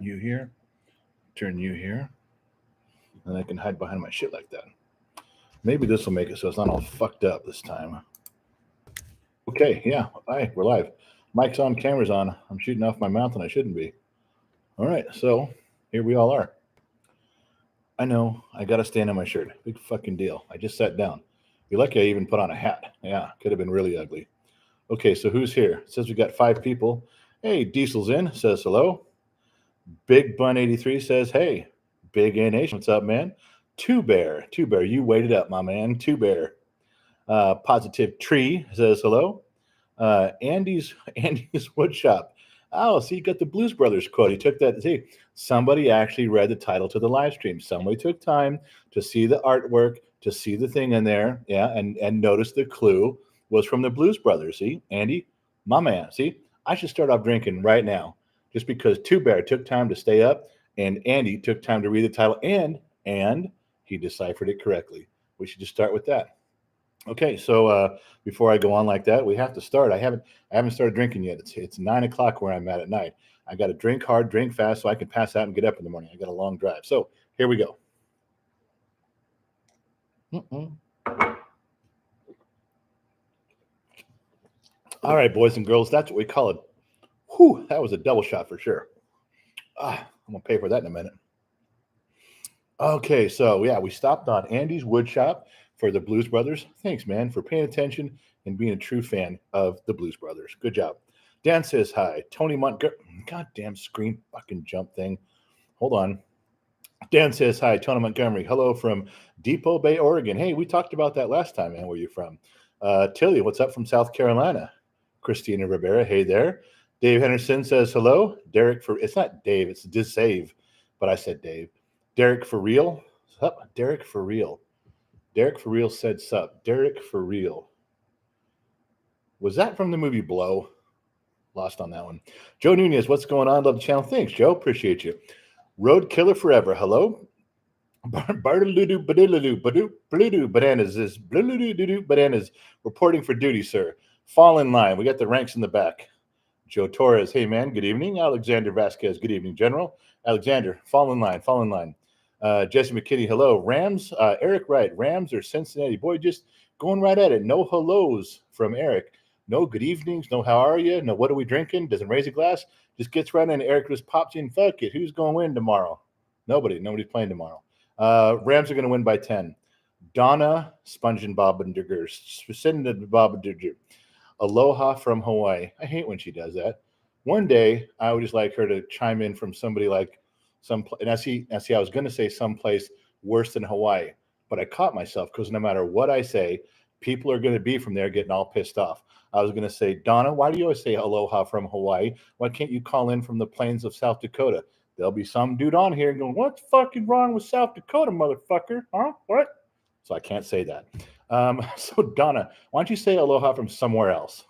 you here, turn you here, and I can hide behind my shit like that. Maybe this will make it so it's not all fucked up this time. Okay, yeah, hi, we're live. Mic's on, camera's on. I'm shooting off my mouth and I shouldn't be. All right, so here we all are. I know, I gotta stand on my shirt. Big fucking deal. I just sat down. You're lucky I even put on a hat. Yeah, could have been really ugly. Okay, so who's here? It says we got 5 people. Hey, Diesel's in, says hello. Big Bun 83 says, hey. Big A Nation, what's up, man? Two Bear, you waited up, my man. Two Bear. Positive Tree says hello. Andy's Woodshop. Oh, see, you got the Blues Brothers quote. He took that. See, somebody actually read the title to the live stream. Somebody took time to see the artwork, to see the thing in there, yeah, and notice the clue was from the Blues Brothers. See, Andy, my man. See, I should start off drinking right now, just because Two Bear took time to stay up, and Andy took time to read the title, and he deciphered it correctly. We should just start with that. Okay, so before I go on like that, we have to start. I haven't started drinking yet. It's 9 o'clock where I'm at night. I got to drink hard, drink fast, so I can pass out and get up in the morning. I got a long drive. So here we go. Mm-mm. All right, boys and girls, that's what we call it. Whew, that was a double shot for sure. I'm gonna pay for that in a minute. Okay, so yeah, we stopped on Andy's Wood Shop for the Blues Brothers. Thanks, man, for paying attention and being a true fan of the Blues Brothers. Good job. Dan says hi. Tony Montgomery. Goddamn screen fucking jump thing. Hold on. Dan says hi. Tony Montgomery. Hello from Depot Bay, Oregon. Hey, we talked about that last time, man. Where you from? Tilly, what's up from South Carolina? Christina Rivera. Hey there. Dave Henderson says hello. Derek for it's not Dave. It's Disave, but I said Dave. Derek for real. Sup? Derek for real. Derek for real said sup. Derek for real. Was that from the movie Blow? Lost on that one. Joe Nunez, what's going on? Love the channel. Thanks, Joe. Appreciate you. Road Killer Forever. Hello. Bardaludu Badulu Badu Bludu Bananas is Bludu Bananas reporting for duty, sir. Fall in line. We got the ranks in the back. Joe Torres, hey man, good evening. Alexander Vasquez, good evening, General. Alexander, fall in line, fall in line. Jesse McKinney, hello. Rams, Eric Wright, Rams or Cincinnati? Boy, just going right at it. No hellos from Eric. No good evenings, no how are you, no what are we drinking, doesn't raise a glass, just gets right in. Eric just pops in, fuck it, who's going to win tomorrow? Nobody's playing tomorrow. Rams are going to win by 10. Donna Sponge and Bobendigger, sending to Bobendigger. Aloha from Hawaii. I hate when she does that. One day, I would just like her to chime in from somebody like and I see, I was going to say someplace worse than Hawaii, but I caught myself because no matter what I say, people are going to be from there getting all pissed off. I was going to say, Donna, why do you always say aloha from Hawaii? Why can't you call in from the plains of South Dakota? There'll be some dude on here going, what's fucking wrong with South Dakota, motherfucker? Huh? What? So I can't say that. So Donna, why don't you say aloha from somewhere else?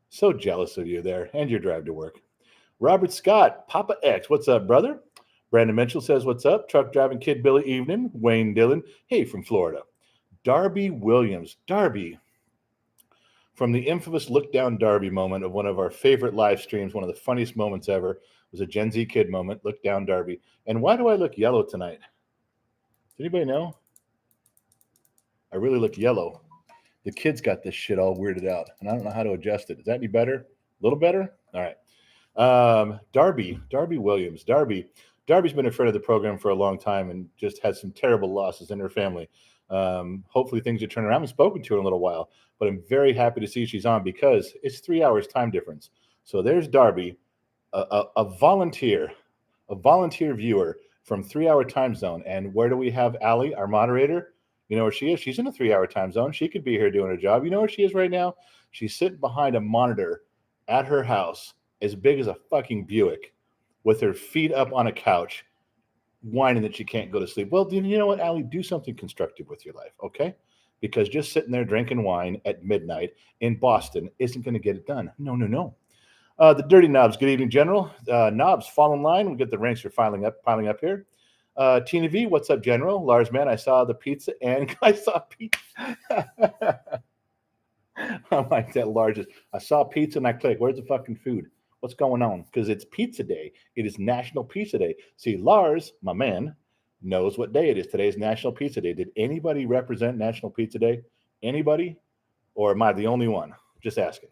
So jealous of you there and your drive to work. Robert Scott, Papa X, what's up, brother? Brandon Mitchell says, what's up? Truck driving kid Billy evening. Wayne Dillon, hey, from Florida. Darby Williams, Darby, from the infamous look down Darby moment of one of our favorite live streams, one of the funniest moments ever, was a Gen Z kid moment, look down Darby. And why do I look yellow tonight? Does anybody know? I really look yellow. The kids got this shit all weirded out, and I don't know how to adjust it. Is that any better? A little better? All right. Darby Williams. Darby's been a friend of the program for a long time and just had some terrible losses in her family. Hopefully things are turning around. I haven't spoken to her in a little while, but I'm very happy to see she's on because it's 3 hours time difference. So there's Darby, a volunteer viewer from 3 hour time zone. And where do we have Allie, our moderator? You know where she is? She's in a 3 hour time zone. She could be here doing her job. You know where she is right now? She's sitting behind a monitor at her house as big as a fucking Buick with her feet up on a couch, whining that she can't go to sleep. Well, you know what, Allie? Do something constructive with your life, okay? Because just sitting there drinking wine at midnight in Boston isn't going to get it done. No. The Dirty Knobs, good evening, General. Knobs, fall in line. We get the ranks are piling up here. Tina V, what's up, General? Lars, man, I saw the pizza and I saw pizza. I like that, Lars. I saw pizza and I clicked. Where's the fucking food? What's going on? Because it's pizza day. It is National Pizza Day. See, Lars, my man, knows what day it is. Today is National Pizza Day. Did anybody represent National Pizza Day? Anybody? Or am I the only one? Just asking.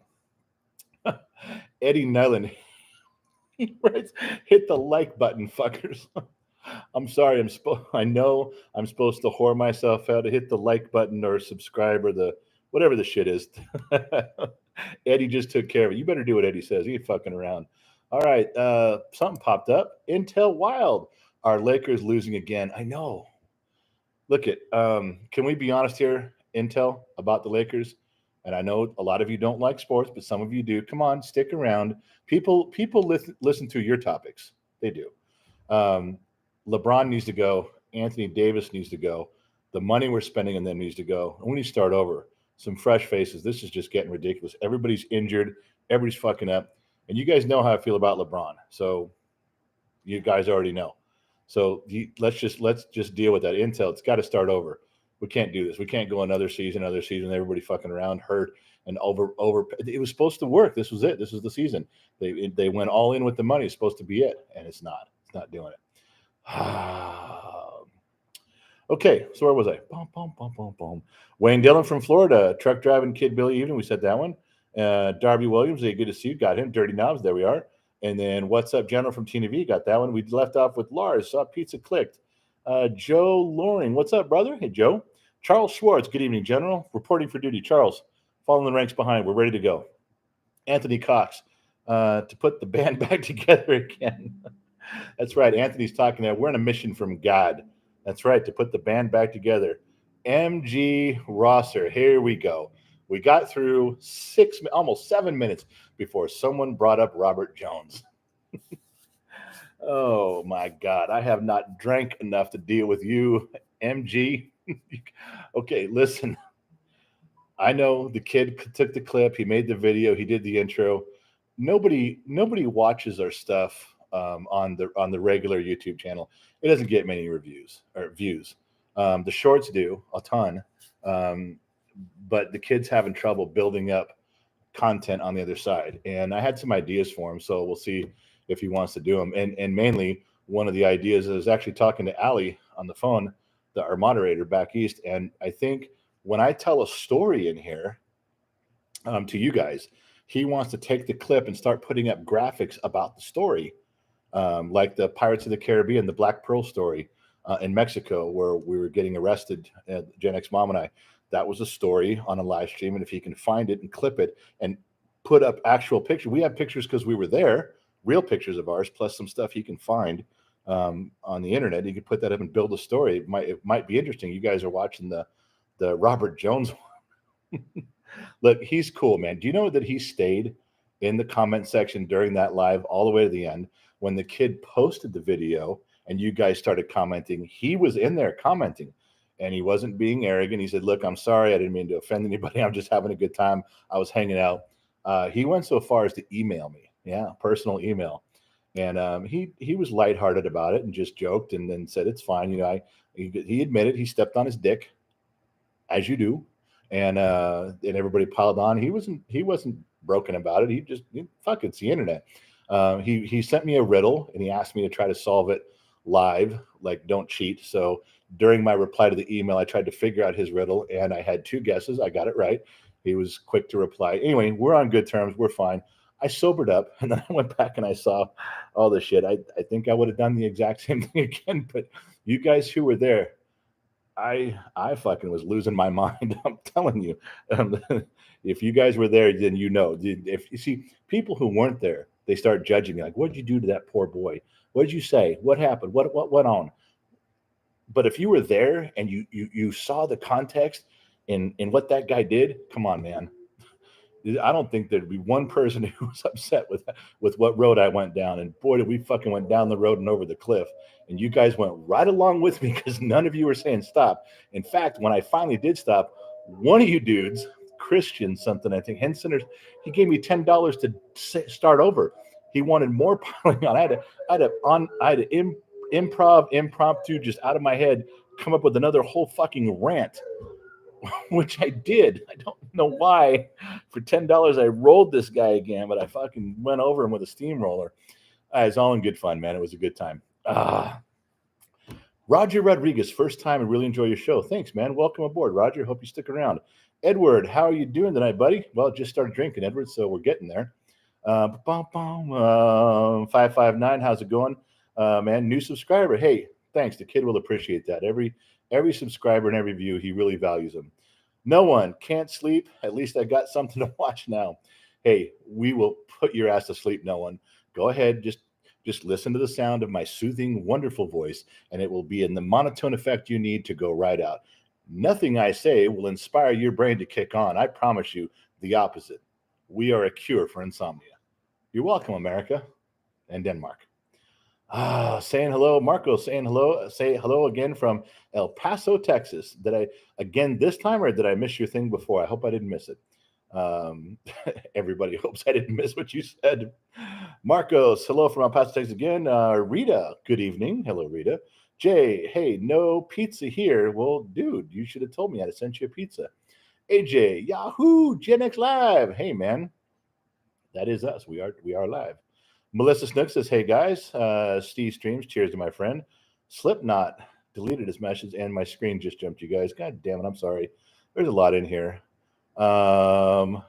Eddie Nellen, he writes, hit the like button, fuckers. I'm sorry. I know I'm supposed to whore myself out to hit the like button or subscribe or the whatever the shit is. Eddie just took care of it. You better do what Eddie says. He ain't fucking around. All right. Something popped up. Intel Wild. Are Lakers losing again? I know. Look at. Can we be honest here, Intel, about the Lakers? And I know a lot of you don't like sports, but some of you do. Come on, stick around. People listen to your topics. They do. LeBron needs to go. Anthony Davis needs to go. The money we're spending on them needs to go. And we need to start over. Some fresh faces. This is just getting ridiculous. Everybody's injured. Everybody's fucking up. And you guys know how I feel about LeBron. So you guys already know. So let's just deal with that. Intel, it's got to start over. We can't do this. We can't go another season, everybody fucking around, hurt, and over. It was supposed to work. This was it. This was the season. They went all in with the money. It's supposed to be it, and it's not. It's not doing it. Okay, so where was I? Wayne Dillon from Florida, truck driving kid Billy Evening. We said that one. Darby Williams, hey, good to see you. Got him. Dirty Knobs, there we are. And then What's Up General from TNV, got that one. We left off with Lars. Saw Pizza Clicked. Joe Loring, what's up, brother? Hey, Joe. Charles Schwartz, good evening, General. Reporting for duty. Charles, following the ranks behind. We're ready to go. Anthony Cox, to put the band back together again. That's right. Anthony's talking there. We're on a mission from God. That's right, to put the band back together. MG Rosser, here we go. We got through almost 7 minutes before someone brought up Robert Jones. Oh, my God. I have not drank enough to deal with you, MG. Okay, listen. I know the kid took the clip. He made the video. He did the intro. Nobody watches our stuff on the regular YouTube channel. It doesn't get many reviews or views. The shorts do a ton, but the kid's having trouble building up content on the other side. And I had some ideas for him, so we'll see if he wants to do them. And mainly, one of the ideas is actually talking to Allie on the phone, our moderator back east. And I think when I tell a story in here to you guys, he wants to take the clip and start putting up graphics about the story, like the Pirates of the Caribbean, the Black Pearl story in Mexico, where we were getting arrested, Gen X Mom and I. That was a story on a live stream. And if he can find it and clip it and put up actual pictures, we have pictures because we were there, real pictures of ours, plus some stuff he can find on the internet. He could put that up and build a story. It might be interesting. You guys are watching the Robert Jones one. Look, he's cool, man. Do you know that he stayed in the comment section during that live all the way to the end? When the kid posted the video and you guys started commenting, he was in there commenting. And he wasn't being arrogant. He said, look, I'm sorry. I didn't mean to offend anybody. I'm just having a good time. I was hanging out. He went so far as to email me. Yeah, personal email. And he was lighthearted about it and just joked and then said, it's fine. You know, he admitted he stepped on his dick, as you do. And everybody piled on. He wasn't broken about it. Fuck, it's the internet. He sent me a riddle and he asked me to try to solve it live, like don't cheat. So during my reply to the email, I tried to figure out his riddle and I had 2 guesses. I got it right. He was quick to reply. Anyway, we're on good terms. We're fine. I sobered up and then I went back and I saw all the shit. I think I would have done the exact same thing again, but you guys who were there, I fucking was losing my mind. I'm telling you, if you guys were there, then you know. If you see people who weren't there, they start judging me like, "What did you do to that poor boy? What did you say? What happened? What went on?" But if you were there and you saw the context in what that guy did, come on, man. I don't think there'd be one person who was upset with what road I went down. And boy, did we fucking went down the road and over the cliff. And you guys went right along with me because none of you were saying stop. In fact, when I finally did stop, one of you dudes, Christian something, I think, Henson, he gave me $10 to start over. He wanted more piling on. I had to impromptu, just out of my head, come up with another whole fucking rant. which I did. I don't know why. For $10, I rolled this guy again, but I fucking went over him with a steamroller. It's all in good fun, man. It was a good time. Roger Rodriguez, first time and really enjoy your show. Thanks, man. Welcome aboard, Roger. Hope you stick around. Edward, how are you doing tonight, buddy? Well, just started drinking, Edward, so we're getting there. 559, how's it going? Man, new subscriber. Hey, thanks. The kid will appreciate that. Every subscriber and every view, he really values them. No one can't sleep. At least I got something to watch now. Hey, we will put your ass to sleep, no one. Go ahead, just listen to the sound of my soothing, wonderful voice, and it will be in the monotone effect you need to go right out. Nothing I say will inspire your brain to kick on. I promise you the opposite. We are a cure for insomnia. You're welcome, America and Denmark. Saying hello, Marco, saying hello. Say hello again from El Paso, Texas. Did I, again this time, or did I miss your thing before? I hope I didn't miss it. Everybody hopes I didn't miss what you said. Marcos, hello from El Paso, Texas again. Rita, good evening. Hello, Rita. Jay, hey, no pizza here. Well, dude, you should have told me I'd sent you a pizza. AJ, Yahoo, Gen X Live. Hey, man, that is us. We are live. Melissa Snook says, hey, guys. Steve Streams, cheers to my friend. Slipknot deleted his message, and my screen just jumped, you guys. God damn it, I'm sorry. There's a lot in here. I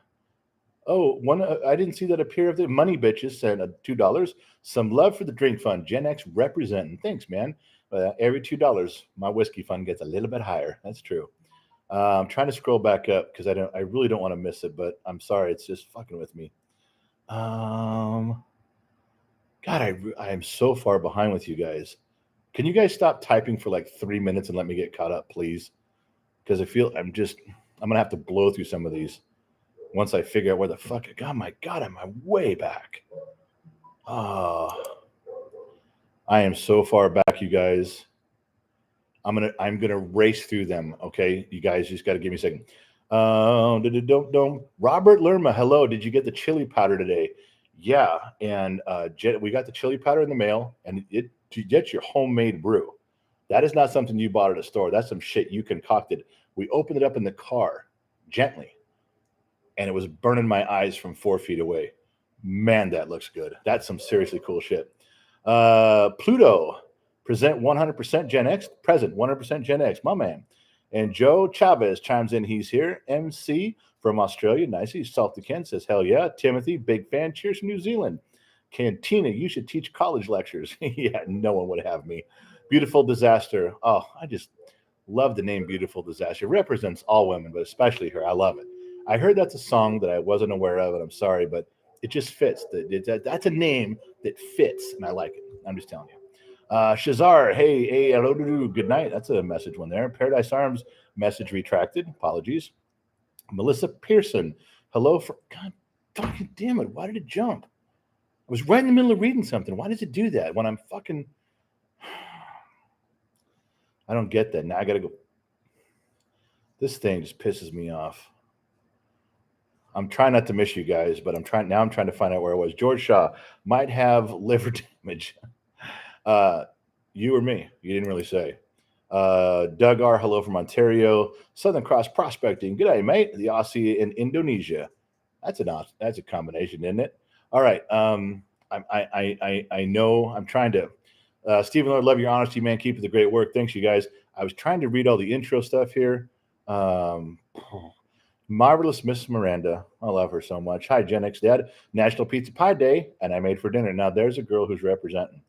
didn't see that appear. Of the Money Bitches sent $2. Some love for the drink fund. Gen X representing. Thanks, man. Every $2, my whiskey fund gets a little bit higher. That's true. I'm trying to scroll back up because I really don't want to miss it, but I'm sorry, it's just fucking with me. God, I am so far behind with you guys. Can you guys stop typing for like 3 minutes and let me get caught up, please? Because I feel I'm gonna have to blow through some of these once I figure out where the fuck. God, my God, am I way back? I am so far back, you guys. I'm gonna race through them. Okay, you guys just got to give me a second. Robert Lerma, hello. Did you get the chili powder today? Yeah, and we got the chili powder in the mail, and to get your homemade brew. That is not something you bought at a store. That's some shit you concocted. We opened it up in the car gently, and it was burning my eyes from 4 feet away. Man, that looks good. That's some seriously cool shit. Pluto, present 100% Gen X, present 100% Gen X, my man. And Joe Chavez chimes in. He's here. MC from Australia. Nice. He's salty Ken says, hell yeah. Timothy, big fan. Cheers from New Zealand. Cantina, you should teach college lectures. Yeah, no one would have me. Beautiful Disaster. Oh, I just love the name Beautiful Disaster. It represents all women, but especially her. I love it. I heard that's a song that I wasn't aware of, and I'm sorry, but it just fits. That's a name that fits, and I like it. I'm just telling you. Shazar, hey, hello, good night. That's a message one there. Paradise Arms, message retracted. Apologies. Melissa Pearson, hello. God fucking damn it. Why did it jump? I was right in the middle of reading something. Why does it do that when I'm fucking... I don't get that. Now I got to go. This thing just pisses me off. I'm trying not to miss you guys, but I'm trying to find out where I was. George Shaw might have liver damage. You or me? You didn't really say. Doug R, hello from Ontario. Southern Cross Prospecting. Good day, mate. The Aussie in Indonesia. That's a combination, isn't it? All right. I know I'm trying to. Stephen Lord, love your honesty, man. Keep up the great work. Thanks, you guys. I was trying to read all the intro stuff here. Marvelous Miss Miranda. I love her so much. Hi, Gen X Dad. National Pizza Pie Day, and I made for dinner. Now, there's a girl who's representing.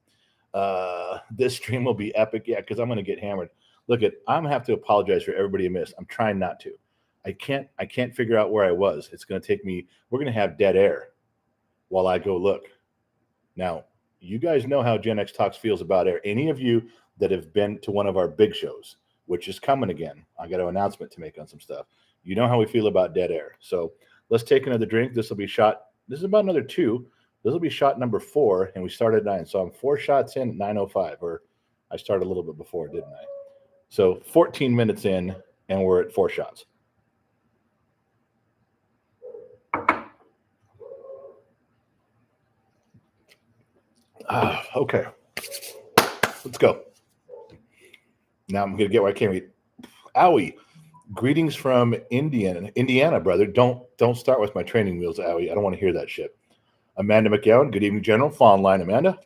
This stream will be epic. Yeah, because I'm going to get hammered. Look, I'm going to have to apologize for everybody I missed. I'm trying not to. I can't figure out where I was. It's going to take me. We're going to have dead air while I go look. Now, you guys know how Gen X Talks feels about air. Any of you that have been to one of our big shows, which is coming again, I got an announcement to make on some stuff. You know how we feel about dead air. So let's take another drink. This will be shot. This is about another 2. This will be shot number 4, and we started at 9. So I'm 4 shots in at 9:05, or I started a little bit before, didn't I? So 14 minutes in, and we're at 4 shots. Okay. Let's go. Now I'm going to get where I came. Owie. Greetings from Indiana, brother. Don't start with my training wheels, Owie. I don't want to hear that shit. Amanda McGowan, good evening, General. Fall in line, Amanda.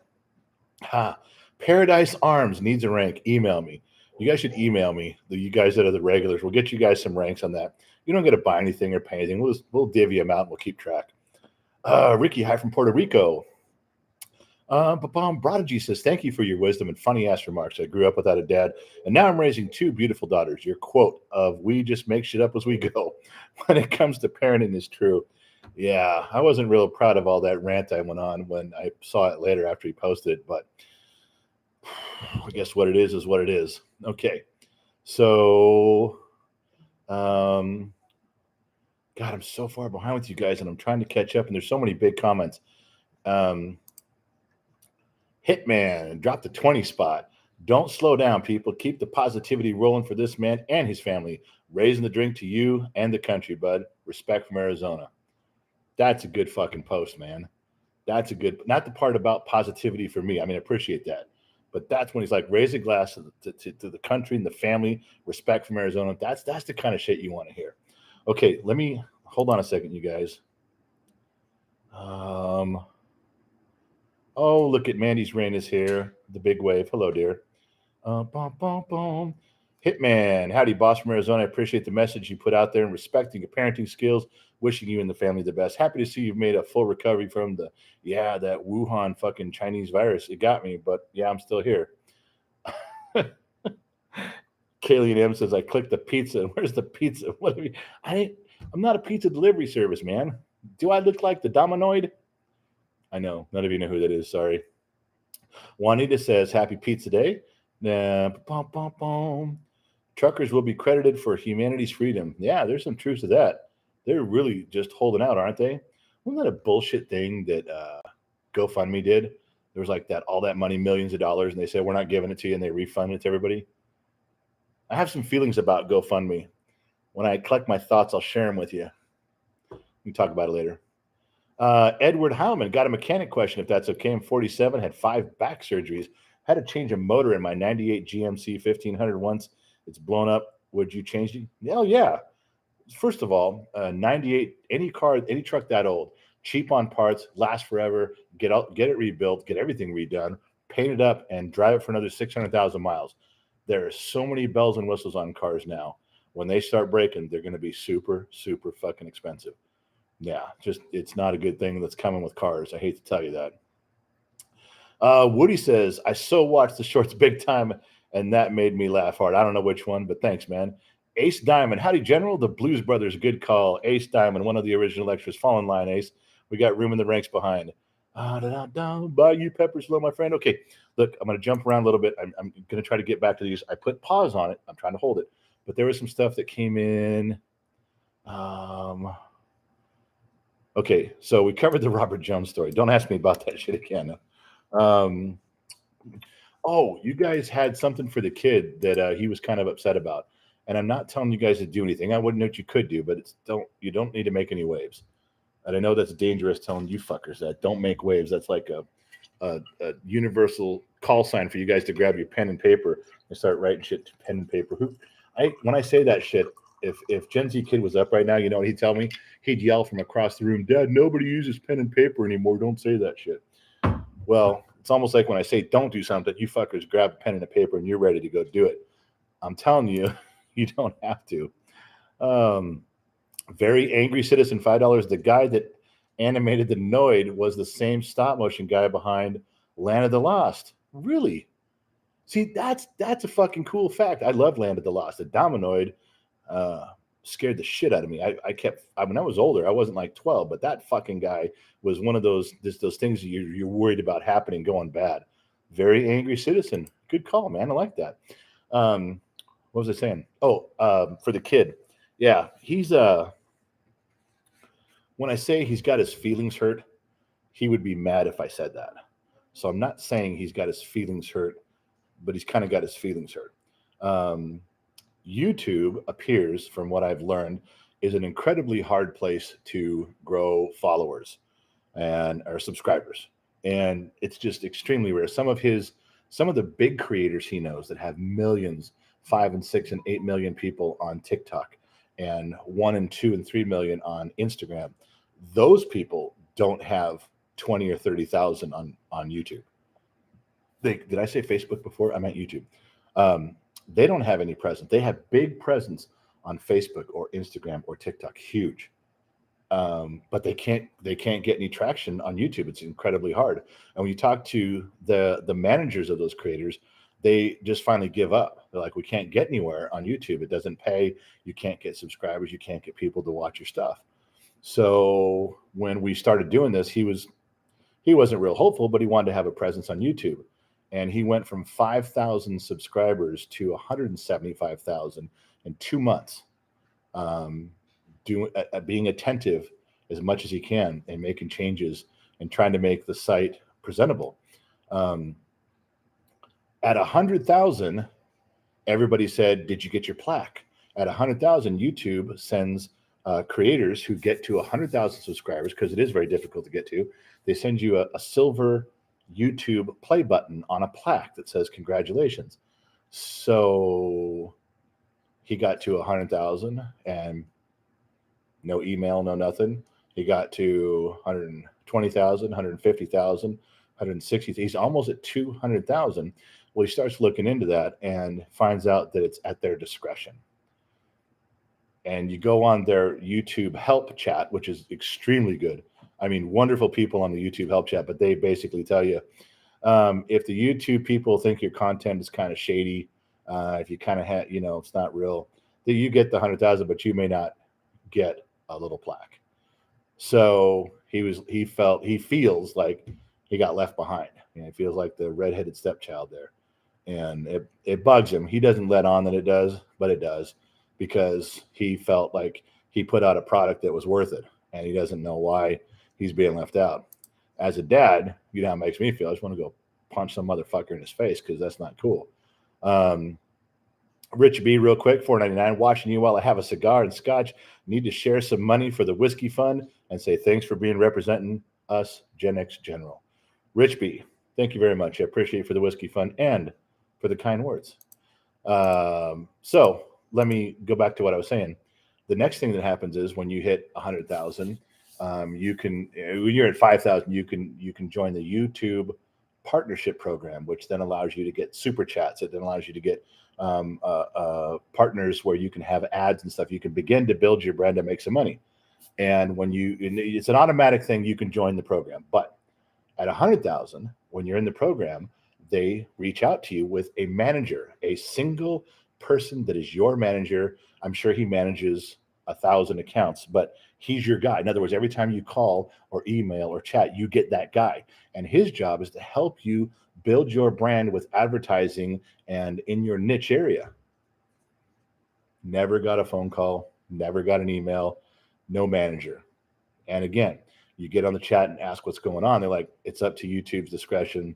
Ha. Paradise Arms needs a rank. Email me. You guys should email me. You guys that are the regulars. We'll get you guys some ranks on that. You don't get to buy anything or pay anything. We'll divvy them out and we'll keep track. Ricky, hi from Puerto Rico. Prodigy says, thank you for your wisdom and funny ass remarks. I grew up without a dad, and now I'm raising two beautiful daughters. Your quote of we just make shit up as we go when it comes to parenting is true. Yeah, I wasn't real proud of all that rant I went on when I saw it later after he posted it, but I guess what it is what it is. Okay. So, God, I'm so far behind with you guys, and I'm trying to catch up, and there's so many big comments. Hitman dropped the 20 spot. Don't slow down, people. Keep the positivity rolling for this man and his family. Raising the drink to you and the country, bud. Respect from Arizona. That's a good fucking post, man. That's a good, not the part about positivity for me. I mean, I appreciate that. But that's when he's like, raise a glass to the country and the family. Respect from Arizona. That's the kind of shit you want to hear. Okay, let me, hold on a second, you guys. Oh, look at Mandy's Rain is here. The big wave. Hello, dear. Hitman. Howdy, boss from Arizona. I appreciate the message you put out there and respecting your parenting skills. Wishing you and the family the best. Happy to see you've made a full recovery from that Wuhan fucking Chinese virus. It got me, but yeah, I'm still here. Kaylee M says, I clicked the pizza. Where's the pizza? I'm not a pizza delivery service, man. Do I look like the Dominoid? I know. None of you know who that is. Sorry. Juanita says, happy pizza day. Truckers will be credited for humanity's freedom. Yeah, there's some truth to that. They're really just holding out, aren't they? Wasn't that a bullshit thing that GoFundMe did? There was like that, all that money, millions of dollars, and they said, we're not giving it to you, and they refund it to everybody. I have some feelings about GoFundMe. When I collect my thoughts, I'll share them with you. We can talk about it later. Edward Howman got a mechanic question, if that's okay. I'm 47, had 5 back surgeries, had to change a motor in my 98 GMC 1500 once. It's blown up. Would you change it? Hell yeah. First of all, 98, any car, any truck that old, cheap on parts, lasts forever, get it rebuilt, get everything redone, paint it up, and drive it for another 600,000 miles. There are so many bells and whistles on cars now. When they start breaking, they're going to be super, super fucking expensive. Yeah, just it's not a good thing that's coming with cars. I hate to tell you that. Woody says, I so watched the shorts big time, and that made me laugh hard. I don't know which one, but thanks, man. Ace Diamond, howdy, General. The Blues Brothers, good call. Ace Diamond, one of the original extras. Fall in line, Ace. We got room in the ranks behind. By you, Peppers, hello, my friend. Okay, look, I'm going to jump around a little bit. I'm going to try to get back to these. I put pause on it. I'm trying to hold it. But there was some stuff that came in. Okay, so we covered the Robert Jones story. Don't ask me about that shit again. Oh, you guys had something for the kid that he was kind of upset about. And I'm not telling you guys to do anything. I wouldn't know what you could do, but you don't need to make any waves. And I know that's dangerous telling you fuckers that. Don't make waves. That's like a universal call sign for you guys to grab your pen and paper and start writing shit to pen and paper. When I say that shit, if Gen Z kid was up right now, you know what he'd tell me? He'd yell from across the room, Dad, nobody uses pen and paper anymore. Don't say that shit. Well, it's almost like when I say don't do something, you fuckers grab a pen and a paper and you're ready to go do it. I'm telling you, you don't have to. Very Angry Citizen, $5. The guy that animated the Noid was the same stop motion guy behind Land of the Lost. Really? See, that's a fucking cool fact. I love Land of the Lost. The Dominoid scared the shit out of me. When I was older, I wasn't like 12, but that fucking guy was one of those things you're worried about happening, going bad. Very Angry Citizen. Good call, man. I like that. What was I saying? Oh, for the kid. Yeah, he's when I say he's got his feelings hurt, he would be mad if I said that. So I'm not saying he's got his feelings hurt, but he's kind of got his feelings hurt. YouTube appears, from what I've learned, is an incredibly hard place to grow followers or subscribers. And it's just extremely rare. Some of the big creators he knows that have millions, 5 and 6 and 8 million people on TikTok. and 1 and 2 and 3 million on Instagram. Those people don't have 20 or 30,000 on YouTube. Did I say Facebook before? I meant YouTube. They don't have any presence. They have big presence on Facebook or Instagram or TikTok, huge. But they can't get any traction on YouTube. It's incredibly hard. And when you talk to the managers of those creators, they just finally give up. They're like, we can't get anywhere on YouTube. It doesn't pay. You can't get subscribers. You can't get people to watch your stuff. So when we started doing this, he wasn't real hopeful, but he wanted to have a presence on YouTube. And he went from 5,000 subscribers to 175,000 in 2 months. Being attentive as much as he can and making changes and trying to make the site presentable. At 100,000, everybody said, did you get your plaque? At 100,000, YouTube sends creators who get to 100,000 subscribers, because it is very difficult to get to, they send you a silver YouTube play button on a plaque that says congratulations. So he got to 100,000 and no email, no nothing. He got to 120,000, 150,000, 160,000. He's almost at 200,000. Well, he starts looking into that and finds out that it's at their discretion. And you go on their YouTube help chat, which is extremely good. I mean, wonderful people on the YouTube help chat, but they basically tell you, if the YouTube people think your content is kind of shady, if you kind of have, it's not real, that you get the 100,000, but you may not get a little plaque. So he feels like he got left behind. He feels like the redheaded stepchild there. And it bugs him. He doesn't let on that it does, but it does, because he felt like he put out a product that was worth it, and he doesn't know why he's being left out. As a dad, you know how it makes me feel. I just want to go punch some motherfucker in his face, because that's not cool. Rich B, real quick, $4.99. Watching you while I have a cigar and scotch. Need to share some money for the whiskey fund and say thanks for representing us, Gen X General. Rich B, thank you very much. I appreciate it for the whiskey fund and for the kind words. So let me go back to what I was saying. The next thing that happens is when you hit 100,000, you can, when you're at 5,000, you can join the YouTube partnership program, which then allows you to get super chats. It then allows you to get partners where you can have ads and stuff. You can begin to build your brand and make some money. And it's an automatic thing. You can join the program, but at 100,000, when you're in the program, they reach out to you with a manager, a single person that is your manager. I'm sure he manages 1,000 accounts, but he's your guy. In other words, every time you call or email or chat, you get that guy. And his job is to help you build your brand with advertising and in your niche area. Never got a phone call, never got an email, no manager. And again, you get on the chat and ask what's going on. They're like, it's up to YouTube's discretion.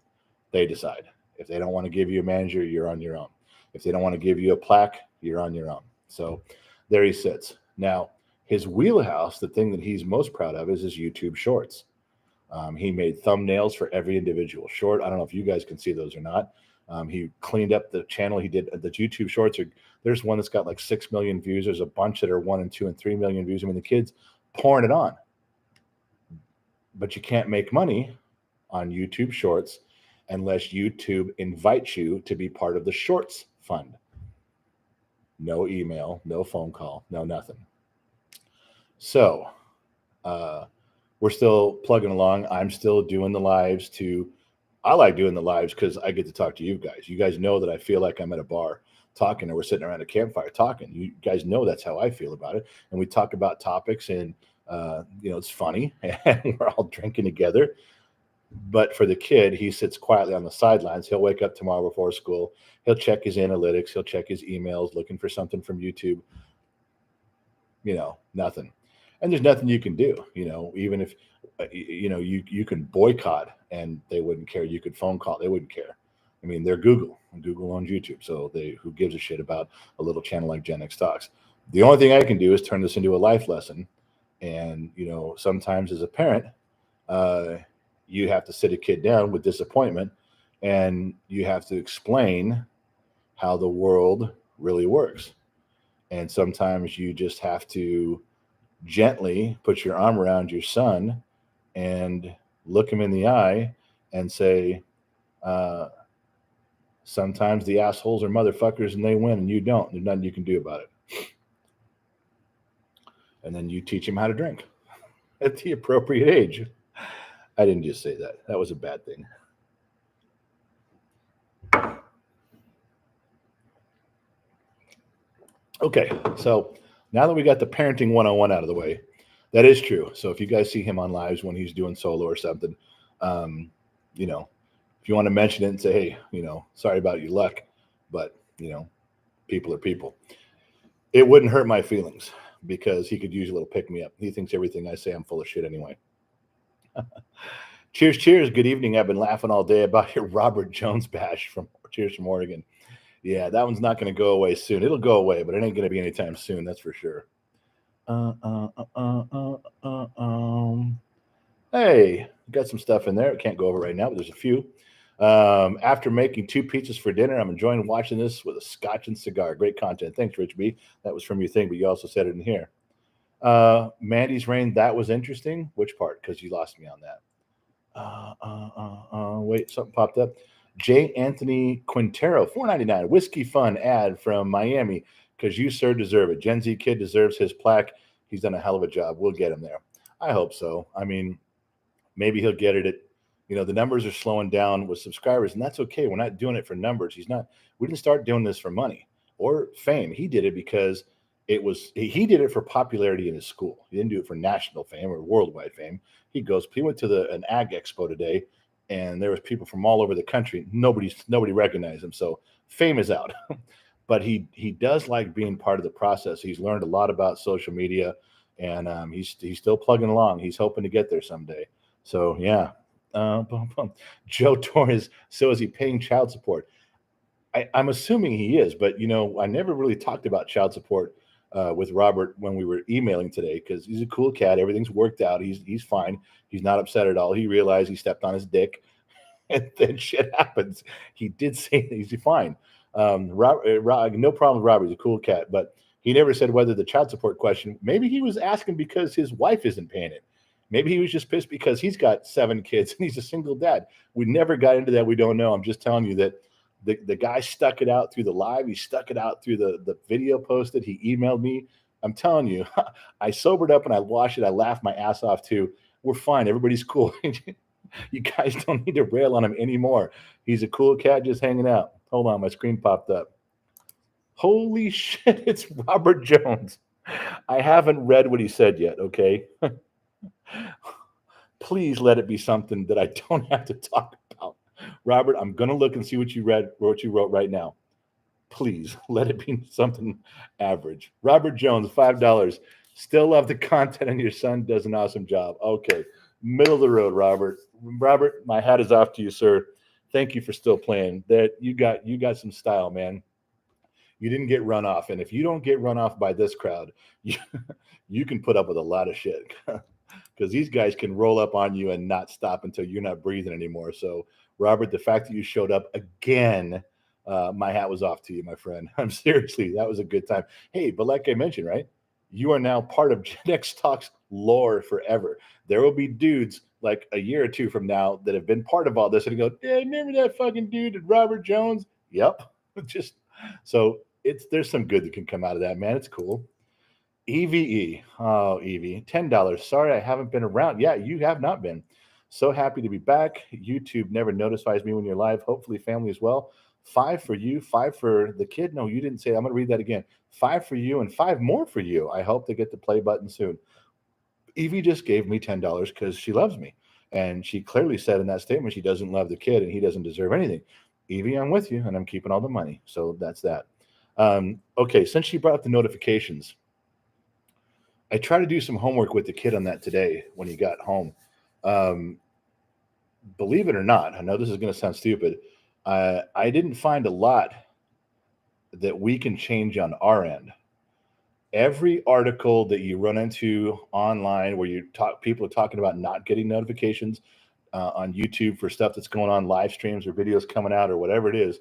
They decide. If they don't want to give you a manager, you're on your own. If they don't want to give you a plaque, you're on your own. So there he sits. Now, his wheelhouse, the thing that he's most proud of, is his YouTube shorts. He made thumbnails for every individual short. I don't know if you guys can see those or not. He cleaned up the channel. He did the YouTube shorts. There's one that's got like 6 million views. There's a bunch that are 1 and 2 and 3 million views. I mean, the kid's pouring it on. But you can't make money on YouTube shorts unless YouTube invites you to be part of the shorts fund. No email, no phone call, no nothing. So we're still plugging along. I'm still doing the lives I like doing the lives because I get to talk to you guys. You guys know that I feel like I'm at a bar talking, or we're sitting around a campfire talking. You guys know that's how I feel about it. And we talk about topics, and it's funny, and we're all drinking together. But for the kid, he sits quietly on the sidelines. He'll wake up tomorrow before school. He'll check his analytics. He'll check his emails, looking for something from YouTube. Nothing. And there's nothing you can do. Even if, you can boycott and they wouldn't care. You could phone call. They wouldn't care. I mean, they're Google, and Google owns YouTube. So who gives a shit about a little channel like Gen X Talks? The only thing I can do is turn this into a life lesson. And, sometimes as a parent, you have to sit a kid down with disappointment, and you have to explain how the world really works. And sometimes you just have to gently put your arm around your son and look him in the eye and say, sometimes the assholes are motherfuckers and they win and you don't. There's nothing you can do about it. And then you teach him how to drink at the appropriate age. I didn't just say that. That was a bad thing. Okay, so now that we got the parenting 101 out of the way, that is true. So if you guys see him on lives when he's doing solo or something, you know, if you want to mention it and say, hey, sorry about your luck, but, people are people. It wouldn't hurt my feelings because he could use a little pick me up. He thinks everything I say I'm full of shit anyway. Cheers, cheers. Good evening. I've been laughing all day about your Robert Jones bash from Cheers from Oregon. Yeah, that one's not going to go away soon. It'll go away, but it ain't going to be anytime soon. That's for sure. Hey, got some stuff in there. I can't go over right now, but there's a few. After making 2 pizzas for dinner, I'm enjoying watching this with a scotch and cigar. Great content. Thanks, Rich B. That was from your thing, but you also said it in here. Mandy's Reign, that was interesting. Which part? Because you lost me on that. Wait, something popped up. J. Anthony Quintero, $4.99. Whiskey Fun ad from Miami. Because you, sir, deserve it. Gen Z kid deserves his plaque. He's done a hell of a job. We'll get him there. I hope so. I mean, maybe he'll get it at, the numbers are slowing down with subscribers, and that's okay. We're not doing it for numbers. We didn't start doing this for money or fame. He did it because he did it for popularity in his school. He didn't do it for national fame or worldwide fame. He went to an ag expo today, and there was people from all over the country. Nobody recognized him. So fame is out. But he does like being part of the process. He's learned a lot about social media, and he's still plugging along. He's hoping to get there someday. So yeah. Joe Torres. So is he paying child support? I'm assuming he is, but I never really talked about child support with Robert when we were emailing today because he's a cool cat. Everything's worked out. He's fine. He's not upset at all. He realized he stepped on his dick, and then shit happens. He did say he's fine. No problem with Robert. He's a cool cat, but he never said whether the child support question. Maybe he was asking because his wife isn't paying it. Maybe he was just pissed because he's got 7 kids and he's a single dad. We never got into that. We don't know. I'm just telling you that the guy stuck it out through the live. He stuck it out through the video posted. He emailed me. I'm telling you, I sobered up and I watched it. I laughed my ass off too. We're fine. Everybody's cool. You guys don't need to rail on him anymore. He's a cool cat just hanging out. Hold on. My screen popped up. Holy shit. It's Robert Jones. I haven't read what he said yet. Okay. Please let it be something that I don't have to talk about. Robert, I'm going to look and see what you wrote right now. Please let it be something average. Robert Jones, $5. Still love the content and your son does an awesome job. Okay. Middle of the road, Robert. Robert, my hat is off to you, sir. Thank you for still playing. That you got some style, man. You didn't get run off. And if you don't get run off by this crowd, you can put up with a lot of shit. Because these guys can roll up on you and not stop until you're not breathing anymore. So, Robert, the fact that you showed up again, my hat was off to you, my friend. I'm seriously, that was a good time. Hey, but like I mentioned, right? You are now part of Gen X Talks lore forever. There will be dudes like a year or two from now that have been part of all this and go, yeah, remember that fucking dude, Robert Jones? Yep. Just so there's some good that can come out of that, man. It's cool. EVE. Oh, Evie. $10. Sorry, I haven't been around. Yeah, you have not been. So happy to be back. YouTube never notifies me when you're live. Hopefully family as well. 5 for you, 5 for the kid. No, you didn't say. I'm going to read that again. 5 for you and 5 more for you. I hope to get the play button soon. Evie just gave me $10 because she loves me. And she clearly said in that statement she doesn't love the kid and he doesn't deserve anything. Evie, I'm with you and I'm keeping all the money. So that's that. Okay, since she brought up the notifications, I tried to do some homework with the kid on that today when he got home. Believe it or not, I know this is going to sound stupid. I didn't find a lot that we can change on our end. Every article that you run into online where people are talking about not getting notifications on YouTube for stuff that's going on, live streams or videos coming out or whatever it is,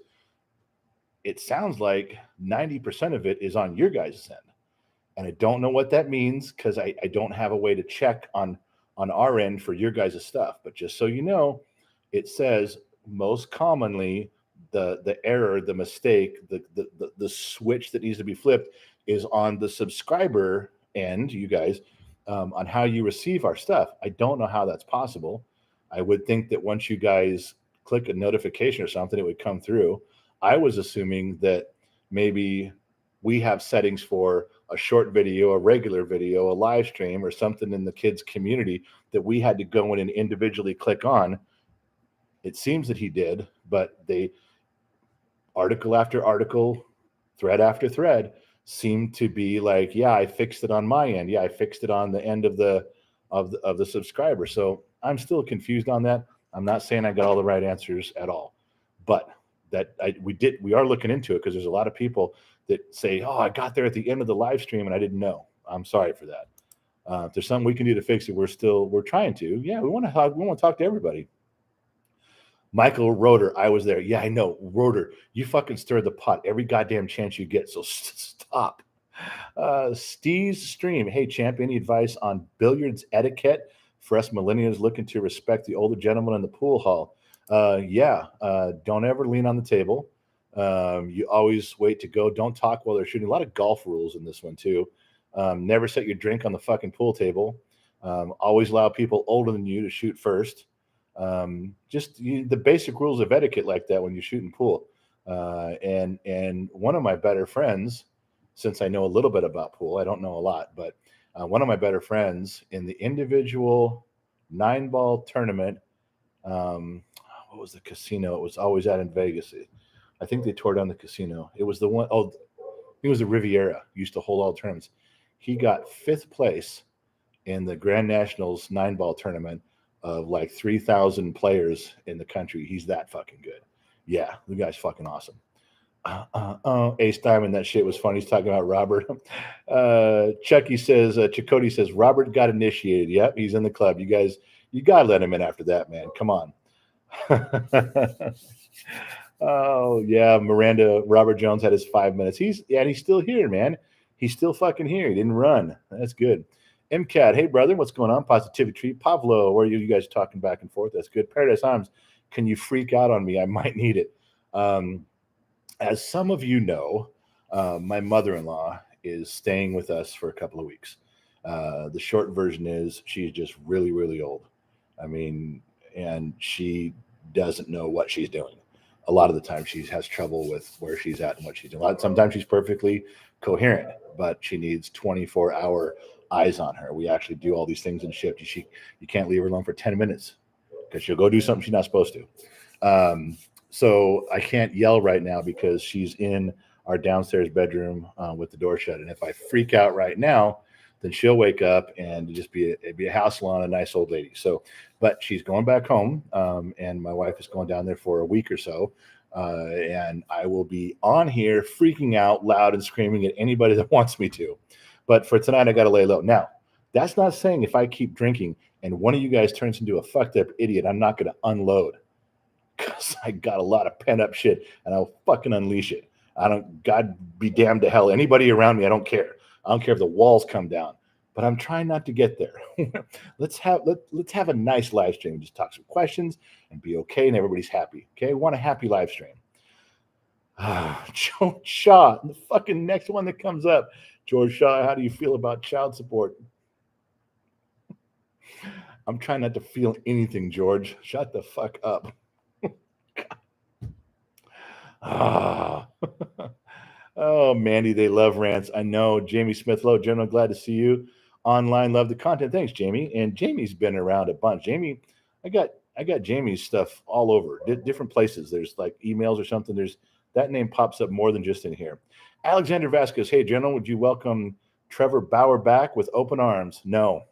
it sounds like 90% of it is on your guys' end. And I don't know what that means because I don't have a way to check on our end for your guys' stuff. But just so you know, it says most commonly the error, the mistake, the switch that needs to be flipped is on the subscriber end, you guys, on how you receive our stuff. I don't know how that's possible. I would think that once you guys click a notification or something, it would come through. I was assuming that maybe we have settings for a short video, a regular video, a live stream, or something in the kids' community that we had to go in and individually click on. It seems that he did, but they, article after article, thread after thread, seem to be like, yeah, I fixed it on my end. Yeah, I fixed it on the end of the subscriber. So I'm still confused on that. I'm not saying I got all the right answers at all, but we are looking into it because there's a lot of people that say, oh, I got there at the end of the live stream and I didn't know. I'm sorry for that. If there's something we can do to fix it, we're trying to. Yeah, we want to talk to everybody. Michael Roeder, I was there. Yeah, I know. Roeder, you fucking stir the pot every goddamn chance you get, so stop. Steve's stream. Hey, champ, any advice on billiards etiquette for us millennials looking to respect the older gentleman in the pool hall? Don't ever lean on the table. You always wait to go. Don't talk while they're shooting. A lot of golf rules in this one, too. Never set your drink on the fucking pool table. Always allow people older than you to shoot first. The basic rules of etiquette like that when you're shooting pool. And one of my better friends, since I know a little bit about pool, I don't know a lot, but one of my better friends in the individual 9-ball tournament, what was the casino? It was always at in Vegas. I think they tore down the casino. It was the one, it was the Riviera, used to hold all tournaments. He got 5th place in the Grand Nationals 9-ball tournament of like 3,000 players in the country. He's that fucking good. Yeah, the guy's fucking awesome. Ace Diamond, that shit was funny. He's talking about Robert. Chucky says, Chakotay says, Robert got initiated. Yep, he's in the club. You guys, you gotta let him in after that, man. Come on. Oh yeah, Miranda. Robert Jones had his 5 minutes. He's still here, man. He's still fucking here. He didn't run. That's good. MCAT, hey brother, what's going on? Positivity Tree. Pablo, where are you guys talking back and forth? That's good. Paradise Arms, can you freak out on me? I might need it. As some of you know, my mother-in-law is staying with us for a couple of weeks. The short version is she's just really, really old. I mean, and she doesn't know what she's doing. A lot of the time she has trouble with where she's at and what she's doing. Sometimes she's perfectly coherent, but she needs 24-hour eyes on her. We actually do all these things in shift. You can't leave her alone for 10 minutes because she'll go do something she's not supposed to. So I can't yell right now because she's in our downstairs bedroom with the door shut. And if I freak out right now, then she'll wake up and just be a house salon, a nice old lady. So, but she's going back home, and my wife is going down there for a week or so. And I will be on here freaking out loud and screaming at anybody that wants me to. But for tonight, I got to lay low. Now, that's not saying if I keep drinking and one of you guys turns into a fucked up idiot, I'm not going to unload because I got a lot of pent up shit and I'll fucking unleash it. God be damned to hell. Anybody around me, I don't care. I don't care if the walls come down, but I'm trying not to get there. let's have a nice live stream. Just talk some questions and be okay, and everybody's happy. Okay, I want a happy live stream. George Shaw, the fucking next one that comes up. George Shaw, how do you feel about child support? I'm trying not to feel anything, George. Shut the fuck up. Oh, Mandy, they love rants. I know. Jamie Smith, hello, General. Glad to see you online. Love the content. Thanks, Jamie. And Jamie's been around a bunch. Jamie, I got Jamie's stuff all over different places. There's like emails or something. There's that name pops up more than just in here. Alexander Vasquez, hey, General, would you welcome Trevor Bauer back with open arms? No.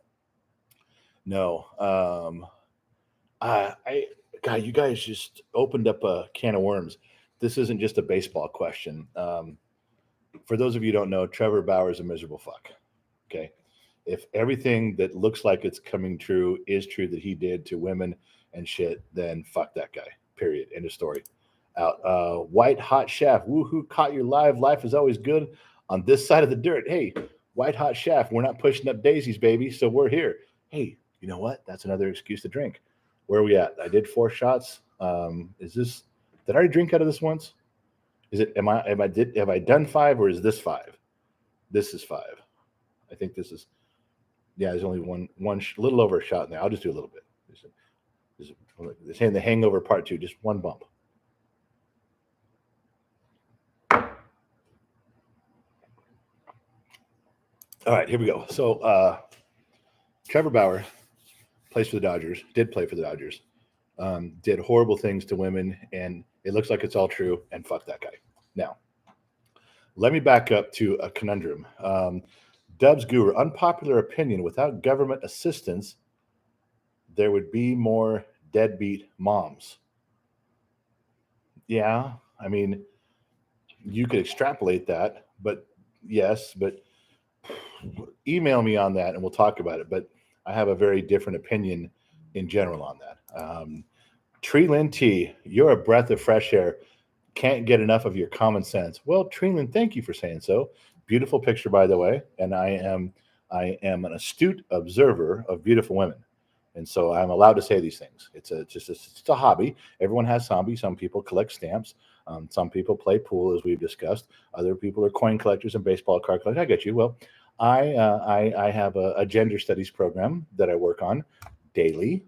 God, you guys just opened up a can of worms. This isn't just a baseball question. For those of you who don't know, Trevor Bauer is a miserable fuck. Okay. If everything that looks like it's coming true is true that he did to women and shit, then fuck that guy. Period. End of story. out. White Hot Shaft, woohoo, caught you live. Life is always good on this side of the dirt. Hey, White Hot Shaft, we're not pushing up daisies, baby, so we're here. Hey, you know what? That's another excuse to drink. Where are we at? I did 4 shots. Is this? Did I already drink out of this once? Is it? Have I done 5 or is this 5? This is 5. I think this is. Yeah, there's only one little over a shot in there. I'll just do a little bit. This in the hangover part 2, just one bump. All right, here we go. So Trevor Bauer plays for the Dodgers, did play for the Dodgers, did horrible things to women, and it looks like it's all true, and fuck that guy. Now, let me back up to a conundrum. Dubs Guru, unpopular opinion, without government assistance, there would be more deadbeat moms. Yeah, I mean, you could extrapolate that, but yes, but email me on that and we'll talk about it. But I have a very different opinion in general on that. Treeland T, you're a breath of fresh air. Can't get enough of your common sense. Well, Treeland, thank you for saying so. Beautiful picture, by the way. And I am an astute observer of beautiful women. And so I'm allowed to say these things. It's a hobby. Everyone has hobbies. Some people collect stamps. Some people play pool, as we've discussed. Other people are coin collectors and baseball card collectors. I get you. Well, I have a gender studies program that I work on daily.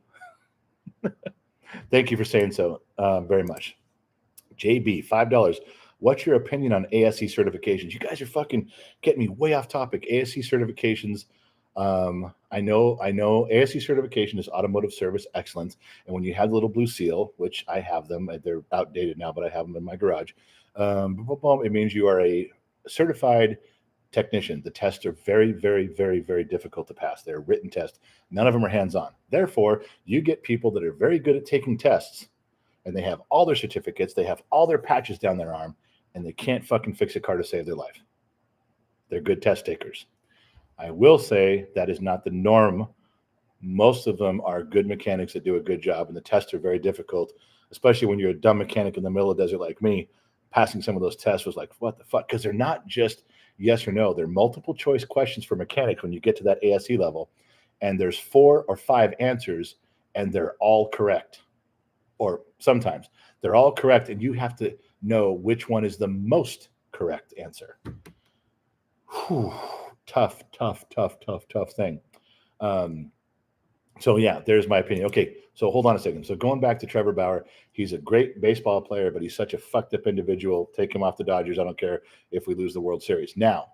Thank you for saying so very much. JB, $5. What's your opinion on ASE certifications? You guys are fucking getting me way off topic. ASE certifications. I know ASE certification is automotive service excellence. And when you have the little blue seal, which I have them, they're outdated now, but I have them in my garage. It means you are a certified technician. The tests are very, very, very, very difficult to pass. They're written tests. None of them are hands-on. Therefore, you get people that are very good at taking tests, and they have all their certificates, they have all their patches down their arm, and they can't fucking fix a car to save their life. They're good test takers. I will say that is not the norm. Most of them are good mechanics that do a good job, and the tests are very difficult, especially when you're a dumb mechanic in the middle of the desert like me. Passing some of those tests was like, what the fuck? Because they're not just yes or no. They're multiple choice questions for mechanics when you get to that ASE level, and there's 4 or 5 answers, and they're all correct. Or sometimes they're all correct, and you have to know which one is the most correct answer. Whew. Tough thing. So yeah, there's my opinion. Okay, so hold on a second. So going back to Trevor Bauer, he's a great baseball player, but he's such a fucked up individual. Take him off the Dodgers. I don't care if we lose the World Series. Now,